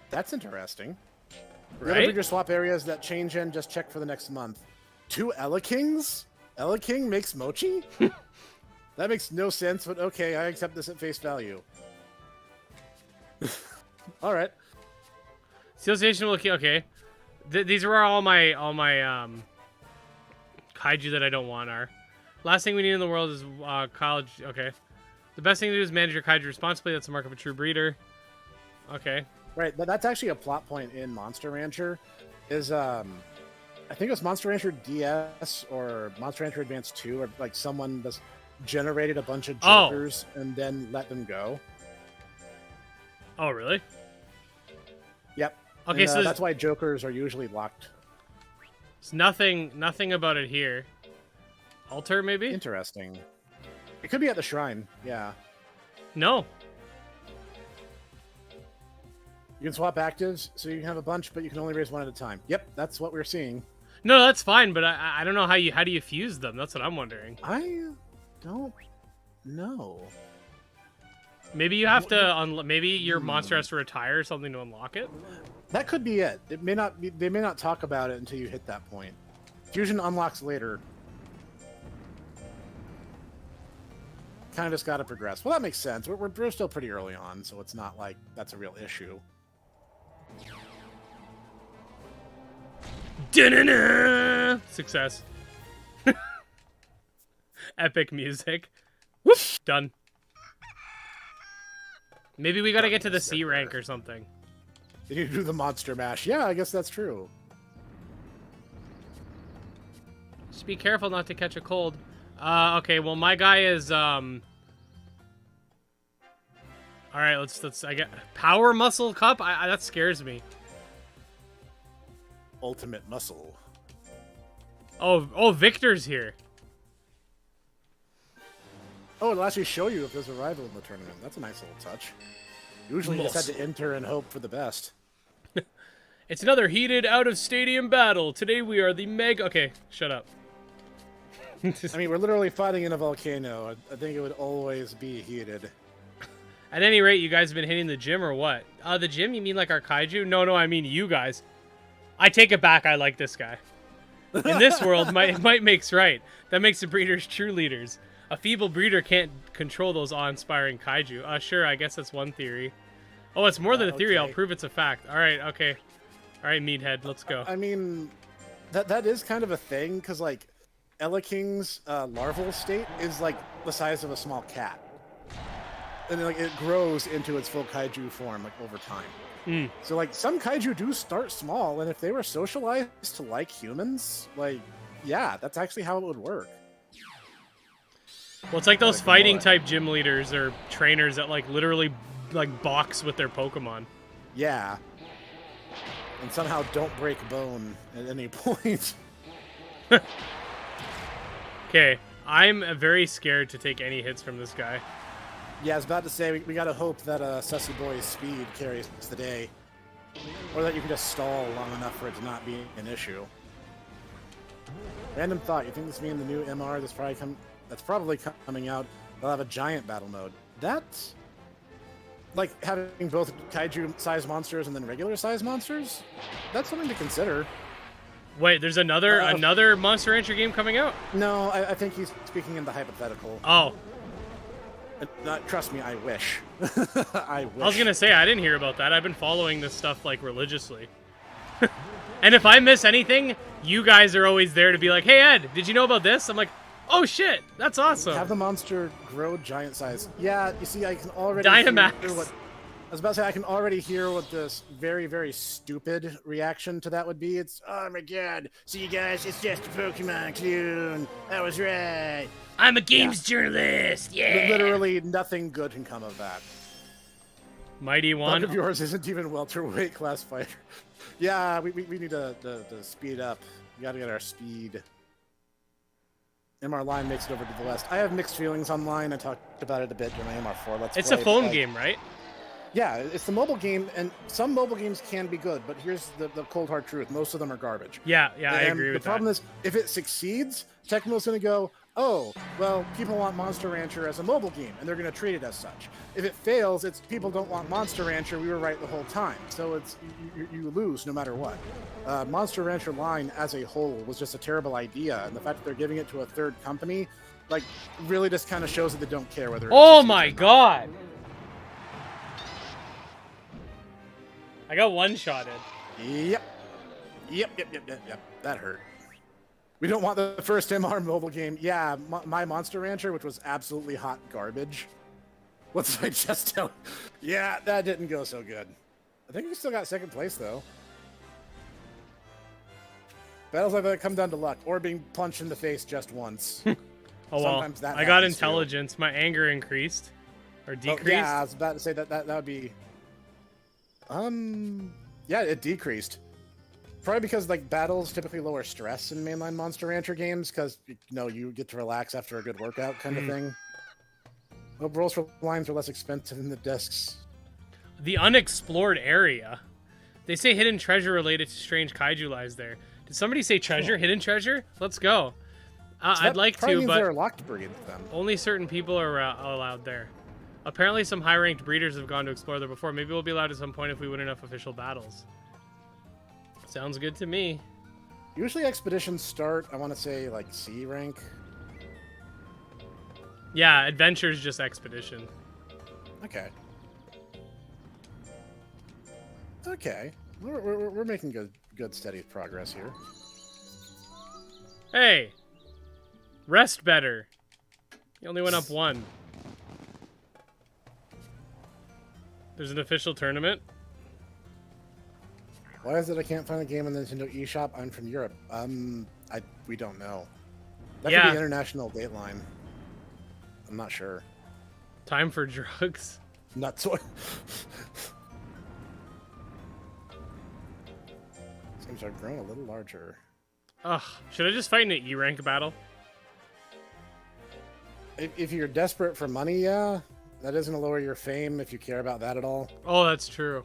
That's interesting. Right? The other bigger swap areas that change in, just check for the next month. 2 Elekings? Eleking makes Mochi? That makes no sense, but okay, I accept this at face value. Alright. Association will okay. These are all my kaiju that I don't want are. Last thing we need in the world is college. Okay. The best thing to do is manage your kaiju responsibly. That's the mark of a true breeder. Okay. Right, but that's actually a plot point in Monster Rancher. Is I think it was Monster Rancher DS or Monster Rancher Advance 2, or like someone just generated a bunch of jokers and then let them go. Oh, really? Yep. Okay, and, so that's why jokers are usually locked. There's nothing about it here. Altar, maybe? Interesting. It could be at the shrine, yeah. No. You can swap actives, so you can have a bunch, but you can only raise one at a time. Yep, that's what we're seeing. No, that's fine, but I don't know how do you fuse them? That's what I'm wondering. I don't know. Maybe you have to maybe your monster has to retire or something to unlock it. That could be it. It may not be. They may not talk about it until you hit that point. Fusion unlocks later. Kind of just got to progress. Well, that makes sense. We're still pretty early on, so it's not like that's a real issue. Da-na-na! Success. Epic music. Whoop! Done. Maybe we gotta get to the C rank or something. Did you do the monster mash? Yeah, I guess that's true. Just be careful not to catch a cold. Okay, well my guy is Alright, I get Power Muscle Cup? That scares me. Ultimate Muscle. Oh, Victor's here. Oh, it'll actually show you if there's a rival in the tournament. That's a nice little touch. Usually you just had to enter and hope for the best. It's another heated out-of-stadium battle. Today we are the Mega... Okay, shut up. I mean, we're literally fighting in a volcano. I think it would always be heated. At any rate, you guys have been hitting the gym or what? The gym? You mean like our kaiju? No, I mean you guys. I take it back. I like this guy. In this world, might makes right. That makes the breeders true leaders. A feeble breeder can't control those awe-inspiring kaiju. Sure, I guess that's one theory. Oh, it's more than a theory. Okay. I'll prove it's a fact. All right, okay. All right, meathead, let's go. I mean, that is kind of a thing, because, like, Eleking's larval state is, like, the size of a small cat. And then, like, it grows into its full kaiju form, like, over time. So, like, some kaiju do start small, and if they were socialized to like humans, like, yeah, that's actually how it would work. Well, it's like those fighting type gym leaders or trainers that, like, literally, like, box with their Pokemon. Yeah. And somehow don't break bone at any point. Okay, I'm very scared to take any hits from this guy. Yeah, I was about to say, we gotta hope that Sussy Boy's speed carries the day. Or that you can just stall long enough for it to not be an issue. Random thought, you think this means the new MR that's probably coming out, they'll have a giant battle mode. That's... like, having both kaiju-sized monsters and then regular-sized monsters? That's something to consider. Wait, there's another Monster Rancher game coming out? No, I think he's speaking in the hypothetical. Oh. Trust me, I wish. I wish. I was gonna say, I didn't hear about that. I've been following this stuff, like, religiously. And if I miss anything, you guys are always there to be like, hey, Ed, did you know about this? I'm like, oh, shit, that's awesome. Have the monster grow giant size. Yeah, you see, I can already Dynamax. hear what... I was about to say, I can already hear what this very, very stupid reaction to that would be. It's, oh my god, see you guys, it's just a Pokemon clone. I was right. I'm a games journalist, yeah! Literally nothing good can come of that. Mighty One. One of yours isn't even welterweight class fighter. Yeah, we need to speed up. We gotta get our speed. MR Line makes it over to the west. I have mixed feelings on Line. I talked about it a bit during my MR4 Let's Play. It's a phone game, right? Yeah, it's the mobile game, and some mobile games can be good, but here's the cold hard truth. Most of them are garbage. Yeah, I agree with that. The problem is, if it succeeds, Tecmo's going to go, oh, well, people want Monster Rancher as a mobile game, and they're going to treat it as such. If it fails, it's people don't want Monster Rancher, we were right the whole time. So it's you lose no matter what. Monster Rancher Line as a whole was just a terrible idea, and the fact that they're giving it to a third company, like, really just kind of shows that they don't care whether it's oh my god! I got one-shotted. Yep. That hurt. We don't want the first MR mobile game. Yeah, my Monster Rancher, which was absolutely hot garbage. What's I just tell? Yeah, that didn't go so good. I think we still got second place, though. Battles like that come down to luck, or being punched in the face just once. Oh, well, sometimes that I got happens intelligence. Too. My anger increased. Or decreased. Oh, yeah, I was about to say that would be... yeah, it decreased. Probably because, like, battles typically lower stress in mainline Monster Rancher games, because, you know, you get to relax after a good workout kind of thing. Hope rolls for lines are less expensive than the discs. The unexplored area. They say hidden treasure related to strange kaiju lies there. Did somebody say treasure? Hidden treasure? Let's go. I'd like to, but they're locked breeds then. Only certain people are allowed there. Apparently some high-ranked breeders have gone to explore there before. Maybe we'll be allowed at some point if we win enough official battles. Sounds good to me. Usually expeditions start, I want to say, like, C rank. Yeah, adventure's just expedition. Okay. Okay. We're making good steady progress here. Hey! Rest better. You only went up one. There's an official tournament. Why is it I can't find a game on the Nintendo eShop? I'm from Europe. We don't know. That could be international dateline. I'm not sure. Time for drugs. Nuts. Seems I've grown a little larger. Ugh. Should I just fight in an E-rank battle? If you're desperate for money, yeah. That isn't to lower your fame if you care about that at all. Oh, that's true.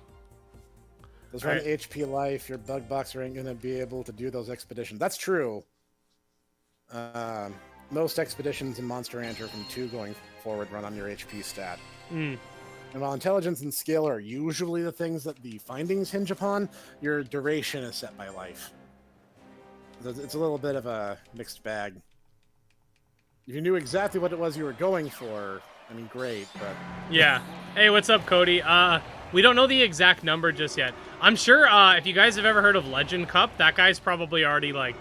Those run HP life, your bug boxer ain't gonna be able to do those expeditions. That's true. most expeditions in Monster Rancher from 2 going forward run on your HP stat. And while intelligence and skill are usually the things that the findings hinge upon, your duration is set by life. It's a little bit of a mixed bag. If you knew exactly what it was you were going for, I mean, great, but... Yeah. Hey, what's up, Cody? We don't know the exact number just yet. I'm sure, if you guys have ever heard of Legend Cup, that guy's probably already, like,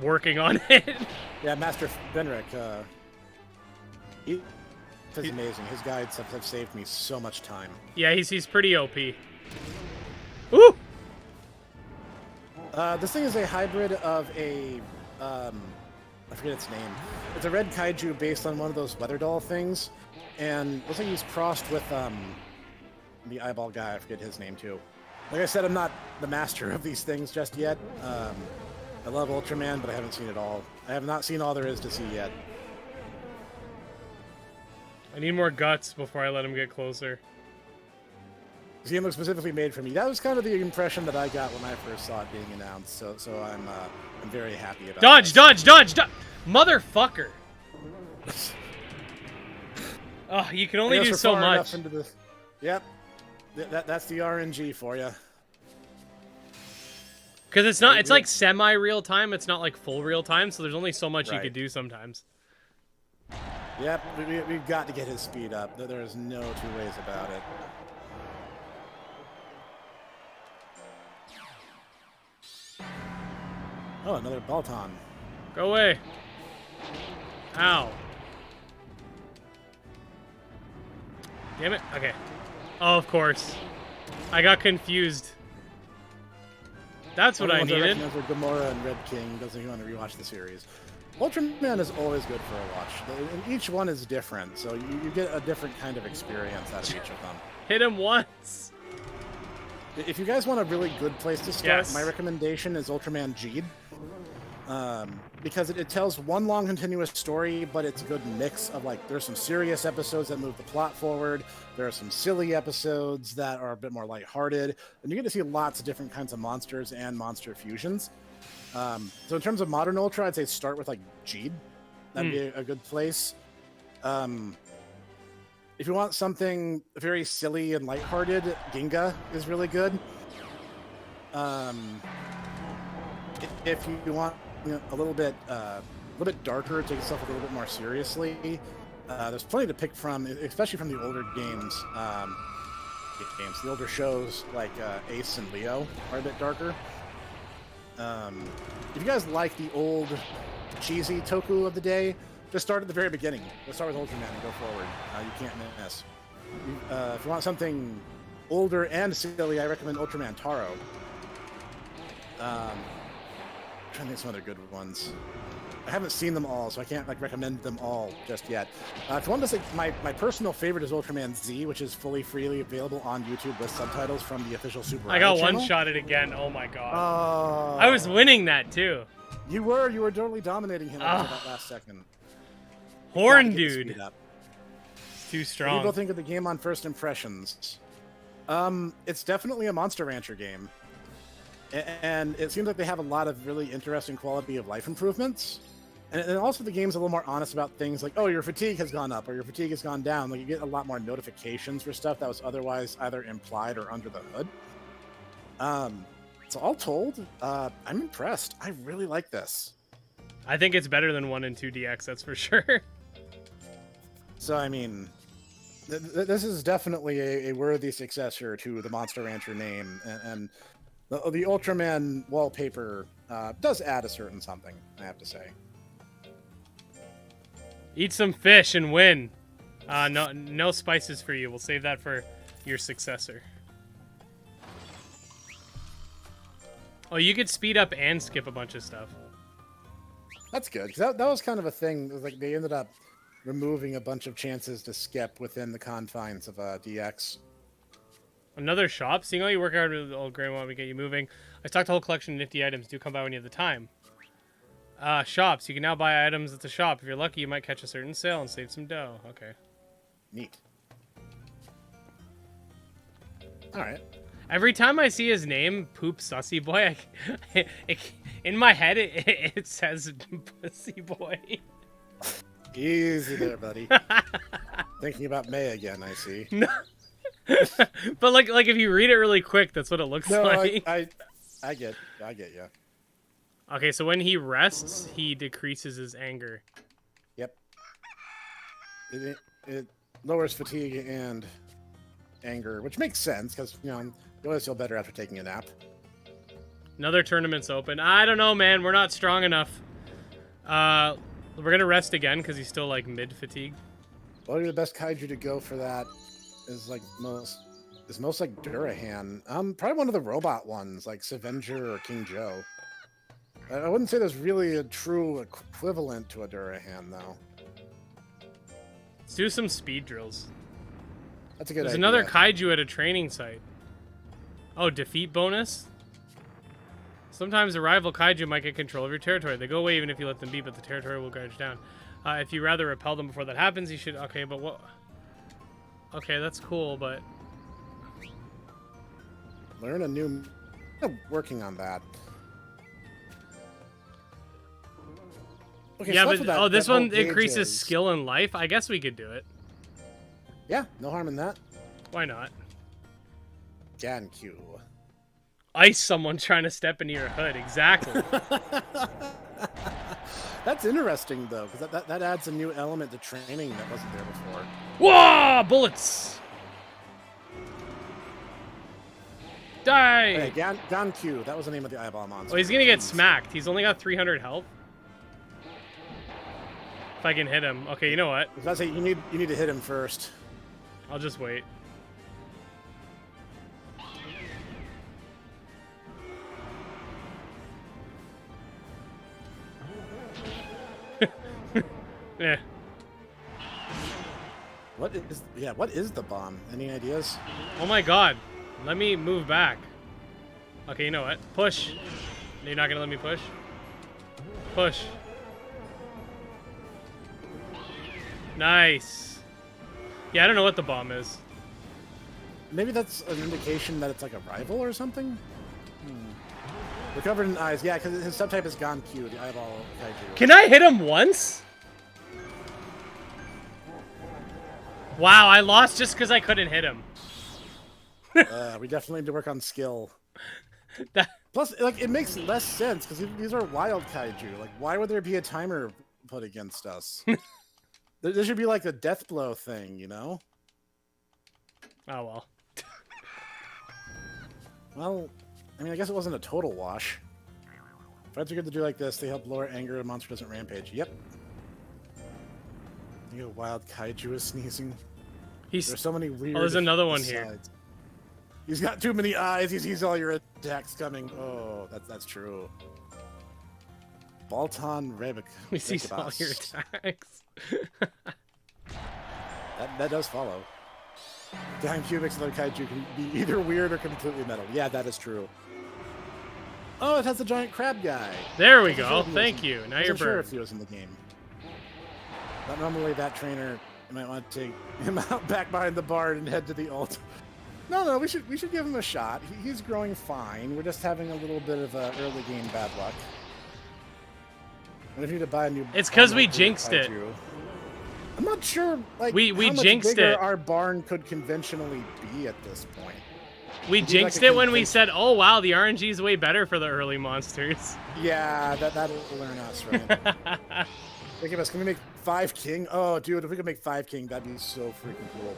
working on it. Yeah, Master Benrick, he's amazing. His guides have saved me so much time. Yeah, he's pretty OP. Ooh! This thing is a hybrid of a, I forget its name. It's a red kaiju based on one of those weather doll things, and looks like he's crossed with the eyeball guy. I forget his name too. Like I said, I'm not the master of these things just yet. I love Ultraman, but I haven't seen it all. I have not seen all there is to see yet. I need more guts before I let him get closer. This game looks specifically made for me. That was kind of the impression that I got when I first saw it being announced. So I'm very happy about Dodge, this. dodge! Motherfucker! Oh, you can only do so much. Yep. That's the RNG for you. Because it's not, it's like semi-real time. It's not like full real time, so there's only so much you could do sometimes. Yep, we've got to get his speed up. There's no two ways about it. Oh, another Balton. Go away. Ow. Damn it. Okay. Oh, of course. I got confused. That's what I needed. Gamora and Red King doesn't want to rewatch the series. Ultraman is always good for a watch. And each one is different, so you get a different kind of experience out of each of them. Hit him once. If you guys want a really good place to start, my recommendation is Ultraman Geed. Because it tells one long continuous story, but it's a good mix of, like, there's some serious episodes that move the plot forward, there are some silly episodes that are a bit more lighthearted, and you get to see lots of different kinds of monsters and monster fusions. So in terms of modern Ultra, I'd say start with, like, Geed. That'd be a good place. If you want something very silly and lighthearted, Ginga is really good. If you want a little bit darker, take yourself a little bit more seriously, there's plenty to pick from, especially from the older games. The older shows like Ace and Leo are a bit darker. If you guys like the old cheesy Toku of the day, just start at the very beginning. Let's start with Ultraman and go forward. You can't miss. If you want something older and silly, I recommend Ultraman Taro. I'm trying to think of some other good ones. I haven't seen them all, so I can't recommend them all just yet. If you want to say, my personal favorite is Ultraman Z, which is freely available on YouTube with subtitles from the official Super I got channel. one-shotted again. Oh my god. I was winning that too. You were totally dominating him until that last second. Horn dude. It's too strong. What do you both think of the game on first impressions? It's definitely a Monster Rancher game. And it seems like they have a lot of really interesting quality of life improvements. And also the game's a little more honest about things like, oh, your fatigue has gone up or your fatigue has gone down. Like, you get a lot more notifications for stuff that was otherwise either implied or under the hood. So all told, I'm impressed. I really like this. I think it's better than 1 and 2 DX, that's for sure. So, I mean, this is definitely a worthy successor to the Monster Rancher name. And the Ultraman wallpaper does add a certain something, I have to say. Eat some fish and win. No spices for you. We'll save that for your successor. Oh, you could speed up and skip a bunch of stuff. That's good, because that was kind of a thing. It was like they ended up removing a bunch of chances to skip within the confines of DX. Another shop? Seeing how you work hard with the old gray one, we get you moving. I stocked a whole collection of nifty items. Do come by when you have the time. Shops. You can now buy items at the shop. If you're lucky, you might catch a certain sale and save some dough. Okay. Neat. Alright. Every time I see his name, Poop Sussy Boy, in my head, it says Pussy Boy. Easy there, buddy. Thinking about May again, I see. No. But like if you read it really quick, that's what it looks like. I get you. Okay, so when he rests, he decreases his anger. Yep. It lowers fatigue and anger, which makes sense because you always feel better after taking a nap. Another tournament's open. I don't know, man. We're not strong enough. We're gonna rest again because he's still like mid fatigue. Probably the best kaiju to go for that is most like Durahan. Probably one of the robot ones like Savenger or King Joe. I wouldn't say there's really a true equivalent to a Durahan though. Let's do some speed drills. That's a good idea. There's another kaiju at a training site. Oh, defeat bonus? Sometimes a rival kaiju might get control of your territory. They go away even if you let them be, but the territory will guard you down. If you rather repel them before that happens, you should... Okay, but what... Okay, that's cool, but... Learn a new... I'm working on that. Okay, yeah, so but... Oh, this one increases skill and life? I guess we could do it. Yeah, no harm in that. Why not? Gankyu. Ice someone trying to step into your hood. Exactly. That's interesting, though, because that adds a new element to training that wasn't there before. Whoa! Bullets! Die! Hey, Gankyu. That was the name of the eyeball monster. Oh, he's gonna get smacked. He's only got 300 health. If I can hit him. Okay, you know what? I was about to say, you need to hit him first. I'll just wait. Yeah. What is the bomb? Any ideas? Oh my god. Let me move back. Okay, you know what? Push. You're not gonna let me push? Push. Nice. Yeah, I don't know what the bomb is. Maybe that's an indication that it's like a rival or something? We're covered in eyes. Yeah, because his subtype is Gankyu, the eyeball kaiju. Can I hit him once? Wow, I lost just because I couldn't hit him. We definitely need to work on skill. Plus, like, it makes less sense because these are wild kaiju. Like, why would there be a timer put against us? There should be like a death blow thing, you know? Oh well. Well, I mean, I guess it wasn't a total wash. Fights are good to do like this. They help lower anger. A monster doesn't rampage. Yep. You know, wild kaiju is sneezing. There's so many weird. Oh, there's another one sides. here. He's got too many eyes. He sees all your attacks coming. Oh, that's true. Balton Rebek. He sees all your attacks. that does follow. Dime Cubics and other kaiju can be either weird or completely metal. Yeah, that is true. Oh, it has a giant crab guy. There we go. Thank you. Now you're sure burned. if he was in the game. But normally that trainer, you might want to take him out back behind the barn and head to the ult. No, we should give him a shot. He's growing fine. We're just having a little bit of early game bad luck. And if you need to buy a new, it's because we jinxed it. I'm not sure, like, we how much jinxed bigger it. Our barn could conventionally be at this point. We jinxed it when we said, "Oh wow, the RNG is way better for the early monsters." Yeah, that'll learn us, right? Think of us. Can we make 5 king? Oh, dude, if we could make 5 king, that'd be so freaking cool.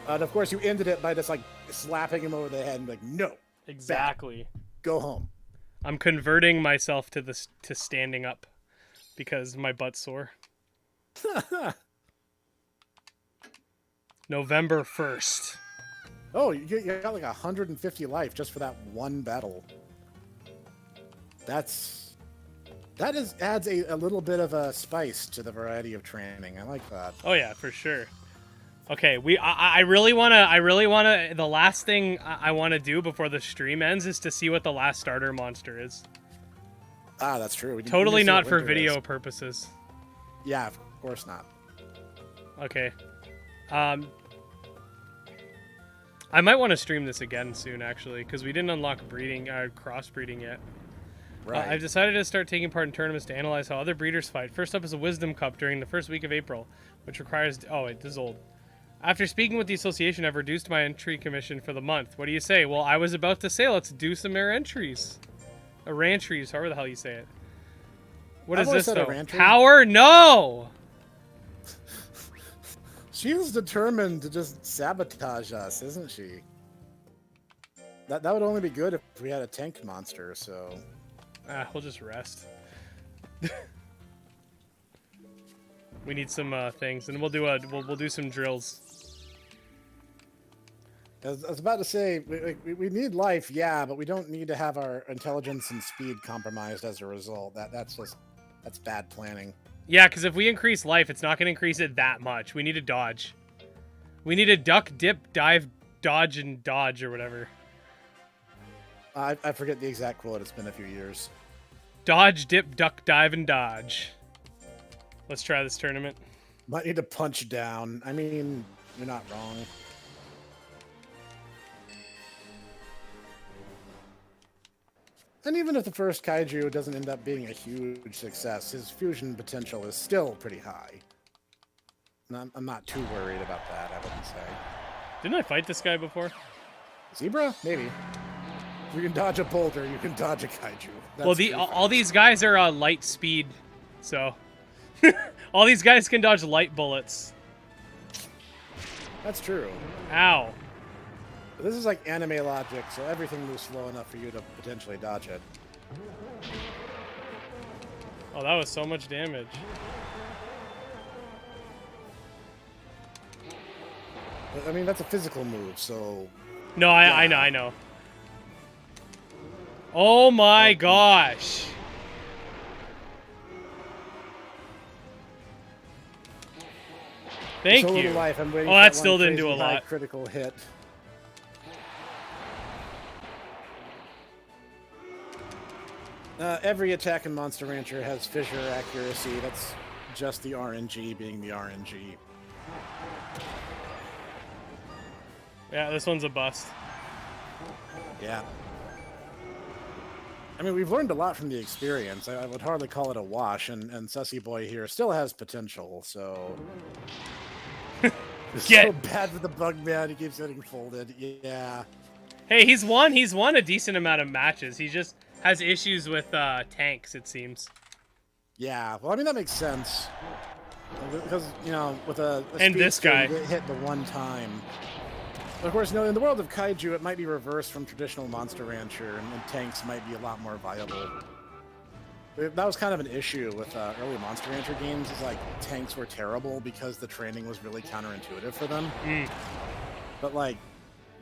And of course, you ended it by just like slapping him over the head and be like, "No, exactly. Go home." I'm converting myself to standing up because my butt's sore. November 1st. Oh, you got like 150 life just for that one battle. That adds a little bit of a spice to the variety of training. I like that. Oh yeah, for sure. Okay, I really wanna. The last thing I wanna do before the stream ends is to see what the last starter monster is. Ah, that's true. Totally not for video purposes. Yeah, of course not. Okay. I might want to stream this again soon, actually, because we didn't unlock breeding, crossbreeding yet. Right. I've decided to start taking part in tournaments to analyze how other breeders fight. First up is a Wisdom Cup during the first week of April, which requires... Oh, wait, this is old. After speaking with the association, I've reduced my entry commission for the month. What do you say? Well, I was about to say, let's do some more entries. Or rantries, however the hell you say it. What is this, though? Power? No! She was determined to just sabotage us, isn't she? That would only be good if we had a tank monster, so... We'll just rest. We need some things, and we'll do some drills. I was about to say, we need life, yeah, but we don't need to have our intelligence and speed compromised as a result. That's bad planning. Yeah, because if we increase life, it's not going to increase it that much. We need to dodge. We need to duck, dip, dive, dodge, and dodge, or whatever. I forget the exact quote. It's been a few years. Dodge, dip, duck, dive, and dodge. Let's try this tournament. Might need to punch down. I mean, you're not wrong. And even if the first Kaiju doesn't end up being a huge success, his fusion potential is still pretty high. And I'm not too worried about that, I wouldn't say. Didn't I fight this guy before? Zebra? Maybe. If you can dodge a boulder, you can dodge a Kaiju. Well, all these guys are light speed, so... all these guys can dodge light bullets. That's true. Ow. But this is like anime logic, so everything moves slow enough for you to potentially dodge it. Oh, that was so much damage. I mean, that's a physical move, so... No, I know. Oh my gosh. Thank you. Life. I'm waiting oh, for that still didn't do a lot. Critical hit. Every attack in Monster Rancher has fissure accuracy. That's just the RNG being the RNG. Yeah, this one's a bust. Yeah. I mean, we've learned a lot from the experience. I would hardly call it a wash, and Sussy Boy here still has potential, so... It's so bad for the bug man. He keeps getting folded. Yeah. Hey, he's won a decent amount of matches. He just has issues with tanks, it seems. Yeah, well, I mean, that makes sense. Because, you know, with a and this guy you get hit the one time. But of course, you know, in the world of Kaiju, it might be reversed from traditional Monster Rancher, and tanks might be a lot more viable. That was kind of an issue with early Monster Rancher games, is like tanks were terrible because the training was really counterintuitive for them. But like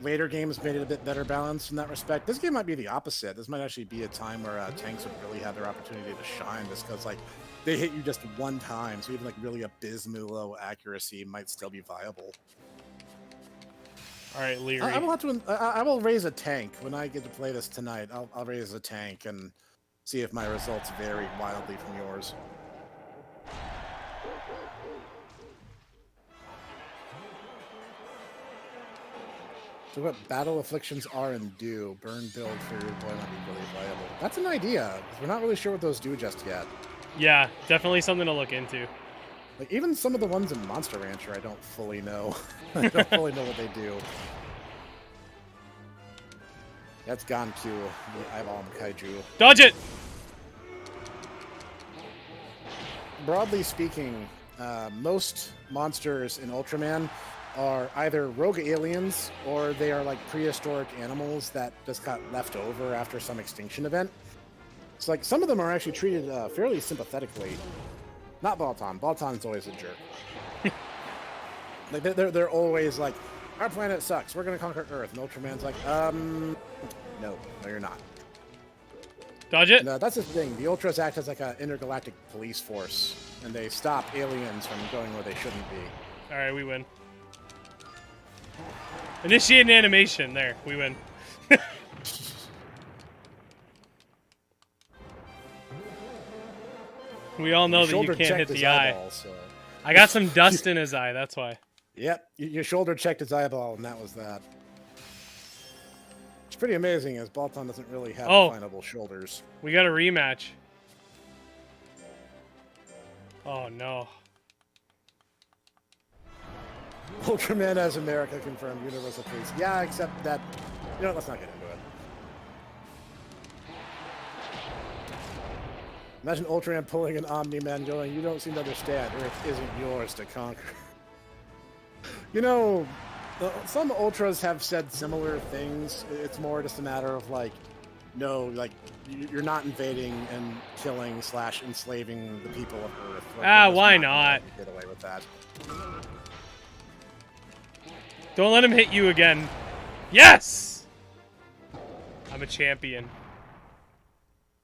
later games made it a bit better balanced in that respect. This game might be the opposite. This might actually be a time where tanks would really have their opportunity to shine, just because like they hit you just one time, so even like really abysmal low accuracy might still be viable. All right, Leary. I will raise a tank when I get to play this tonight. I'll raise a tank and see if my results vary wildly from yours. So what battle afflictions are and do? Burn build for your boy might be really viable. That's an idea. We're not really sure what those do just yet. Yeah, definitely something to look into. Like even some of the ones in Monster Rancher, I don't fully know. I don't fully know what they do. That's Gonku, the eyeball Kaiju. Dodge it! Broadly speaking, most monsters in Ultraman are either rogue aliens or they are like prehistoric animals that just got left over after some extinction event. It's like some of them are actually treated fairly sympathetically. Not Baltan. Baltan's always a jerk. Like they're always like, our planet sucks. We're gonna conquer Earth. And Ultraman's like, no, you're not. Dodge it. And, that's the thing. The Ultras act as like an intergalactic police force, and they stop aliens from going where they shouldn't be. All right, we win. Initiate an animation. There, we win. We all know that you can't hit the eye. So. I got some dust in his eye, that's why. Yep, your shoulder checked his eyeball, and that was that. It's pretty amazing as Balton doesn't really have definable shoulders. We got a rematch. Oh no. Ultraman as America confirmed Universal Police. Yeah, except that... You know what, let's not get into it. Imagine Ultraman pulling an Omni-Man going, you don't seem to understand, Earth isn't yours to conquer. You know, some Ultras have said similar things. It's more just a matter of, like, no, like, you're not invading and killing / enslaving the people of Earth. Like, why not? Get away with that. Don't let him hit you again. Yes! I'm a champion.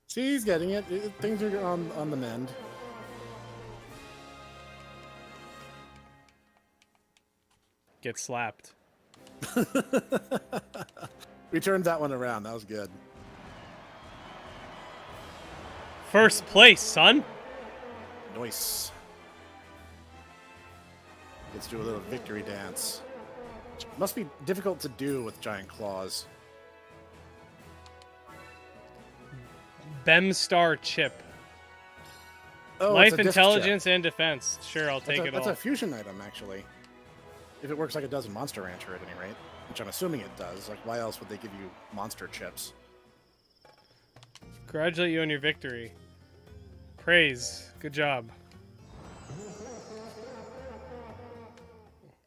See, he's getting it. Things are on the mend. Get slapped. We turned that one around. That was good. First place, son. Nice. Let's do a little victory dance. Must be difficult to do with giant claws. Bemstar chip. Oh, Life, intelligence, and defense. Sure, I'll take it all. That's a fusion item, actually. If it works like it does in Monster Rancher, at any rate. Which I'm assuming it does. Like, why else would they give you monster chips? Congratulate you on your victory. Praise. Good job.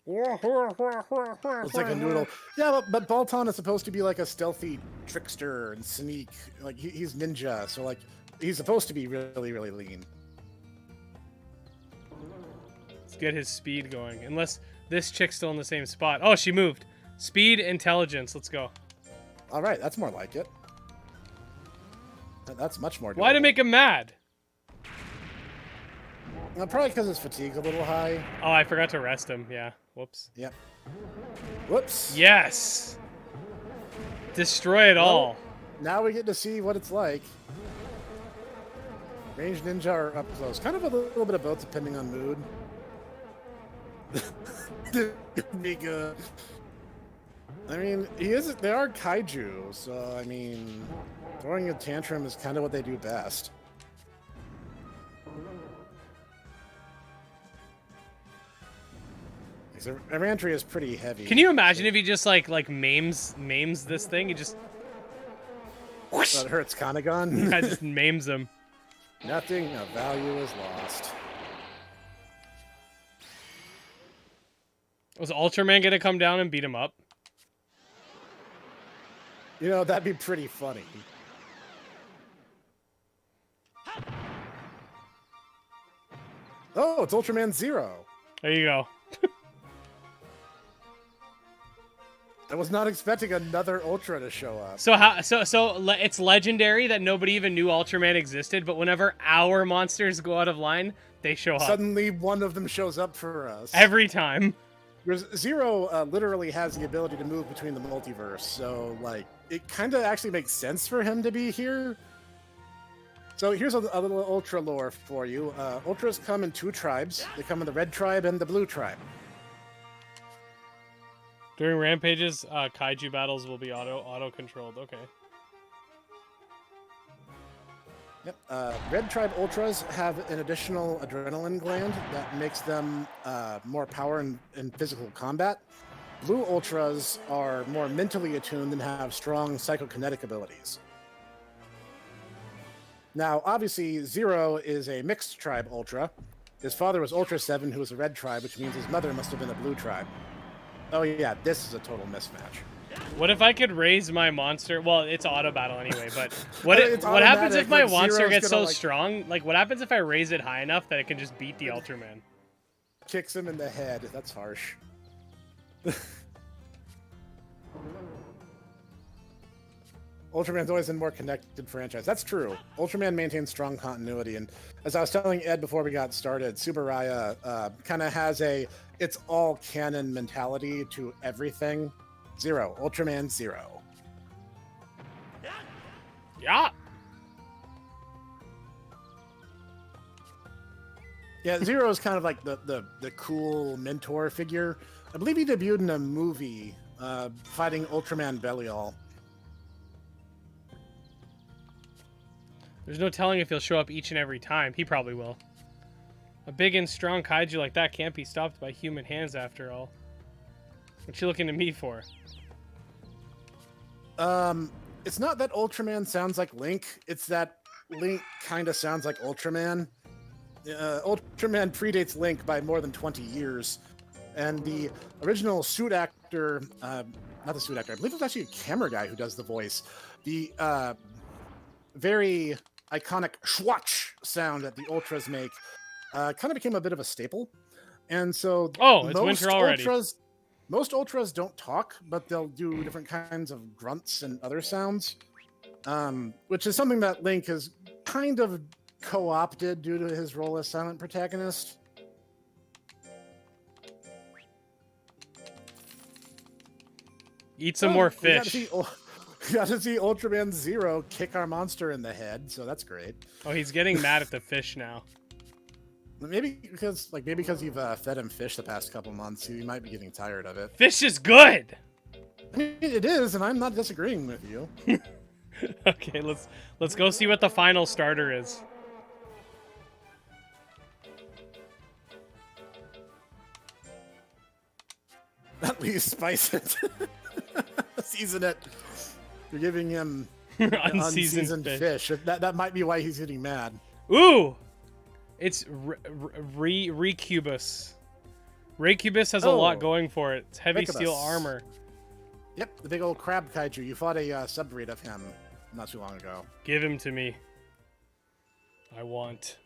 It's like a noodle. Yeah, but Balton is supposed to be like a stealthy trickster and sneak. Like, he's ninja, so, like, he's supposed to be really, really lean. Let's get his speed going. Unless this chick's still in the same spot. Oh, she moved. Speed, intelligence. Let's go. All right, that's more like it. That's much more doable. Why to make him mad? Probably because his fatigue's a little high. Oh, I forgot to rest him. Yeah. Whoops. Yep. Whoops. Yes. Destroy it all. Now we get to see what it's like. Ranged ninja or up close. Kind of a little bit of both, depending on mood. Be good. I mean, they are kaiju, so I mean, throwing a tantrum is kind of what they do best. Every entry is pretty heavy. Can you imagine if he just like maims this thing? He just whoosh! That hurts Kanagon. Yeah, just maims him. Nothing of value is lost. Was Ultraman gonna come down and beat him up? You know, that'd be pretty funny. Oh, it's Ultraman Zero. There you go. I was not expecting another Ultra to show up. So it's legendary that nobody even knew Ultraman existed, but whenever our monsters go out of line, they show up. Suddenly one of them shows up for us. Every time. Zero literally has the ability to move between the multiverse, so like it kind of actually makes sense for him to be here. So here's a little Ultra lore for you. Ultras come in 2 tribes. They come in the Red Tribe and the Blue Tribe. During rampages, kaiju battles will be auto-controlled. Okay. Yep. Red Tribe Ultras have an additional adrenaline gland that makes them more power in physical combat. Blue Ultras are more mentally attuned and have strong psychokinetic abilities. Now, obviously, Zero is a mixed tribe Ultra. His father was Ultra 7, who was a Red Tribe, which means his mother must have been a Blue Tribe. Oh yeah, this is a total mismatch. What if I could raise my monster? Well, it's auto battle anyway, but what happens if my monster gets so strong? Like, what happens if I raise it high enough that it can just beat the Ultraman? Kicks him in the head. That's harsh. Ultraman's always been more connected franchise. That's true. Ultraman maintains strong continuity, and as I was telling Ed before we got started, Subaraya kind of has a it's all canon mentality to everything. Zero. Ultraman Zero. Yeah. Yeah, Zero is kind of like the cool mentor figure. I believe he debuted in a movie fighting Ultraman Belial. There's no telling if he'll show up each and every time. He probably will. A big and strong kaiju like that can't be stopped by human hands after all. What you looking to me for? It's not that Ultraman sounds like Link. It's that Link kind of sounds like Ultraman. Ultraman predates Link by more than 20 years. And the original suit actor, not the suit actor, I believe it was actually a camera guy who does the voice. The very iconic schwatch sound that the Ultras make kind of became a bit of a staple. And so it's winter already. Most Ultras don't talk, but they'll do different kinds of grunts and other sounds, which is something that Link has kind of co-opted due to his role as silent protagonist. Eat some more fish. We got to see Ultraman Zero kick our monster in the head, so that's great. Oh, he's getting mad at the fish now. Maybe because you've fed him fish the past couple months, he might be getting tired of it. Fish is good. I mean, it is, and I'm not disagreeing with you. Okay, let's go see what the final starter is. At least spice it. Season it. You're giving him unseasoned fish. That might be why he's getting mad. Ooh! It's Recubus. Recubus has a lot going for it. It's heavy steel armor. Yep, the big old crab kaiju. You fought a subbreed of him not too long ago. Give him to me. I want.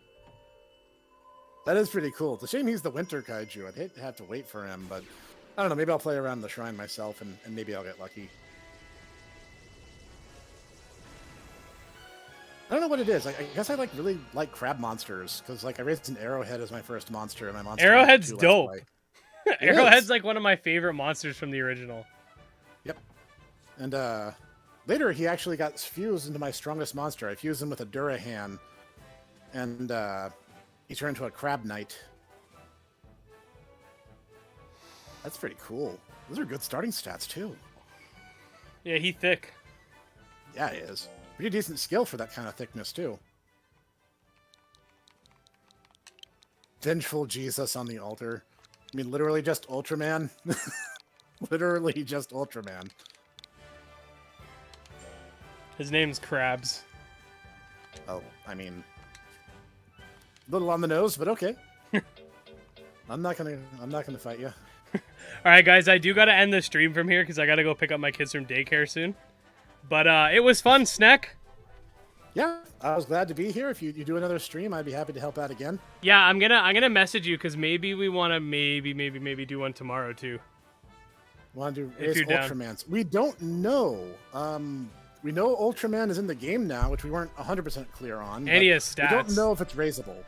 That is pretty cool. It's a shame he's the winter kaiju. I'd hate to have to wait for him, but I don't know. Maybe I'll play around the shrine myself, and maybe I'll get lucky. I don't know what it is. I guess I really like crab monsters because I raised an arrowhead as my first monster, and my monster. Arrowhead's dope. Arrowhead's one of my favorite monsters from the original. Yep. And later he actually got fused into my strongest monster. I fused him with a Durahan, and he turned into a crab knight. That's pretty cool. Those are good starting stats too. Yeah, he thick. Yeah, he is. Pretty decent skill for that kind of thickness, too. Vengeful Jesus on the altar. I mean, literally just Ultraman. Literally just Ultraman. His name's Krabs. Oh, I mean... a little on the nose, but okay. I'm not gonna fight you. Alright, guys, I do gotta end the stream from here, because I gotta go pick up my kids from daycare soon. But it was fun, Snack. Yeah, I was glad to be here. If you do another stream, I'd be happy to help out again. Yeah, I'm gonna message you because maybe we want to maybe do one tomorrow too. Want to do race Ultramans? We don't know. We know Ultraman is in the game now, which we weren't 100% clear on. And he has stats. We don't know if it's raisable.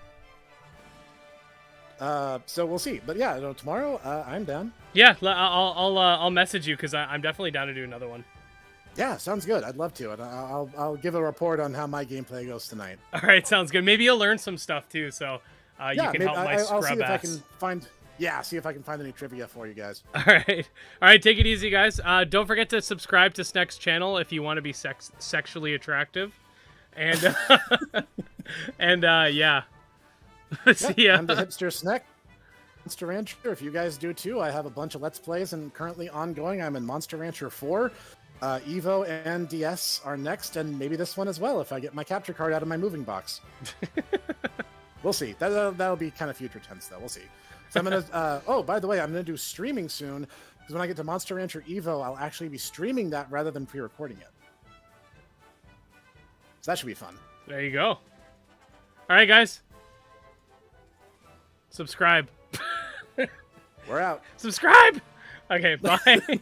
So we'll see. But yeah, tomorrow I'm down. Yeah, I'll message you because I'm definitely down to do another one. Yeah, sounds good. I'd love to. And I'll give a report on how my gameplay goes tonight. All right, sounds good. Maybe you'll learn some stuff too, so you can help my scrub I'll see ass. if I can find. Yeah, see if I can find any trivia for you guys. All right. Take it easy, guys. Don't forget to subscribe to Snack's channel if you want to be sexually attractive, and yeah. See ya. I'm the hipster Snack. Monster Rancher. If you guys do too, I have a bunch of Let's Plays and currently ongoing. I'm in Monster Rancher 4. Evo and DS are next, and maybe this one as well if I get my capture card out of my moving box. We'll see. That'll be kind of future tense, though. We'll see. So I'm gonna. Oh, by the way, I'm gonna do streaming soon because when I get to Monster Rancher Evo, I'll actually be streaming that rather than pre-recording it. So that should be fun. There you go. All right, guys. Subscribe. We're out. Subscribe. Okay. Bye.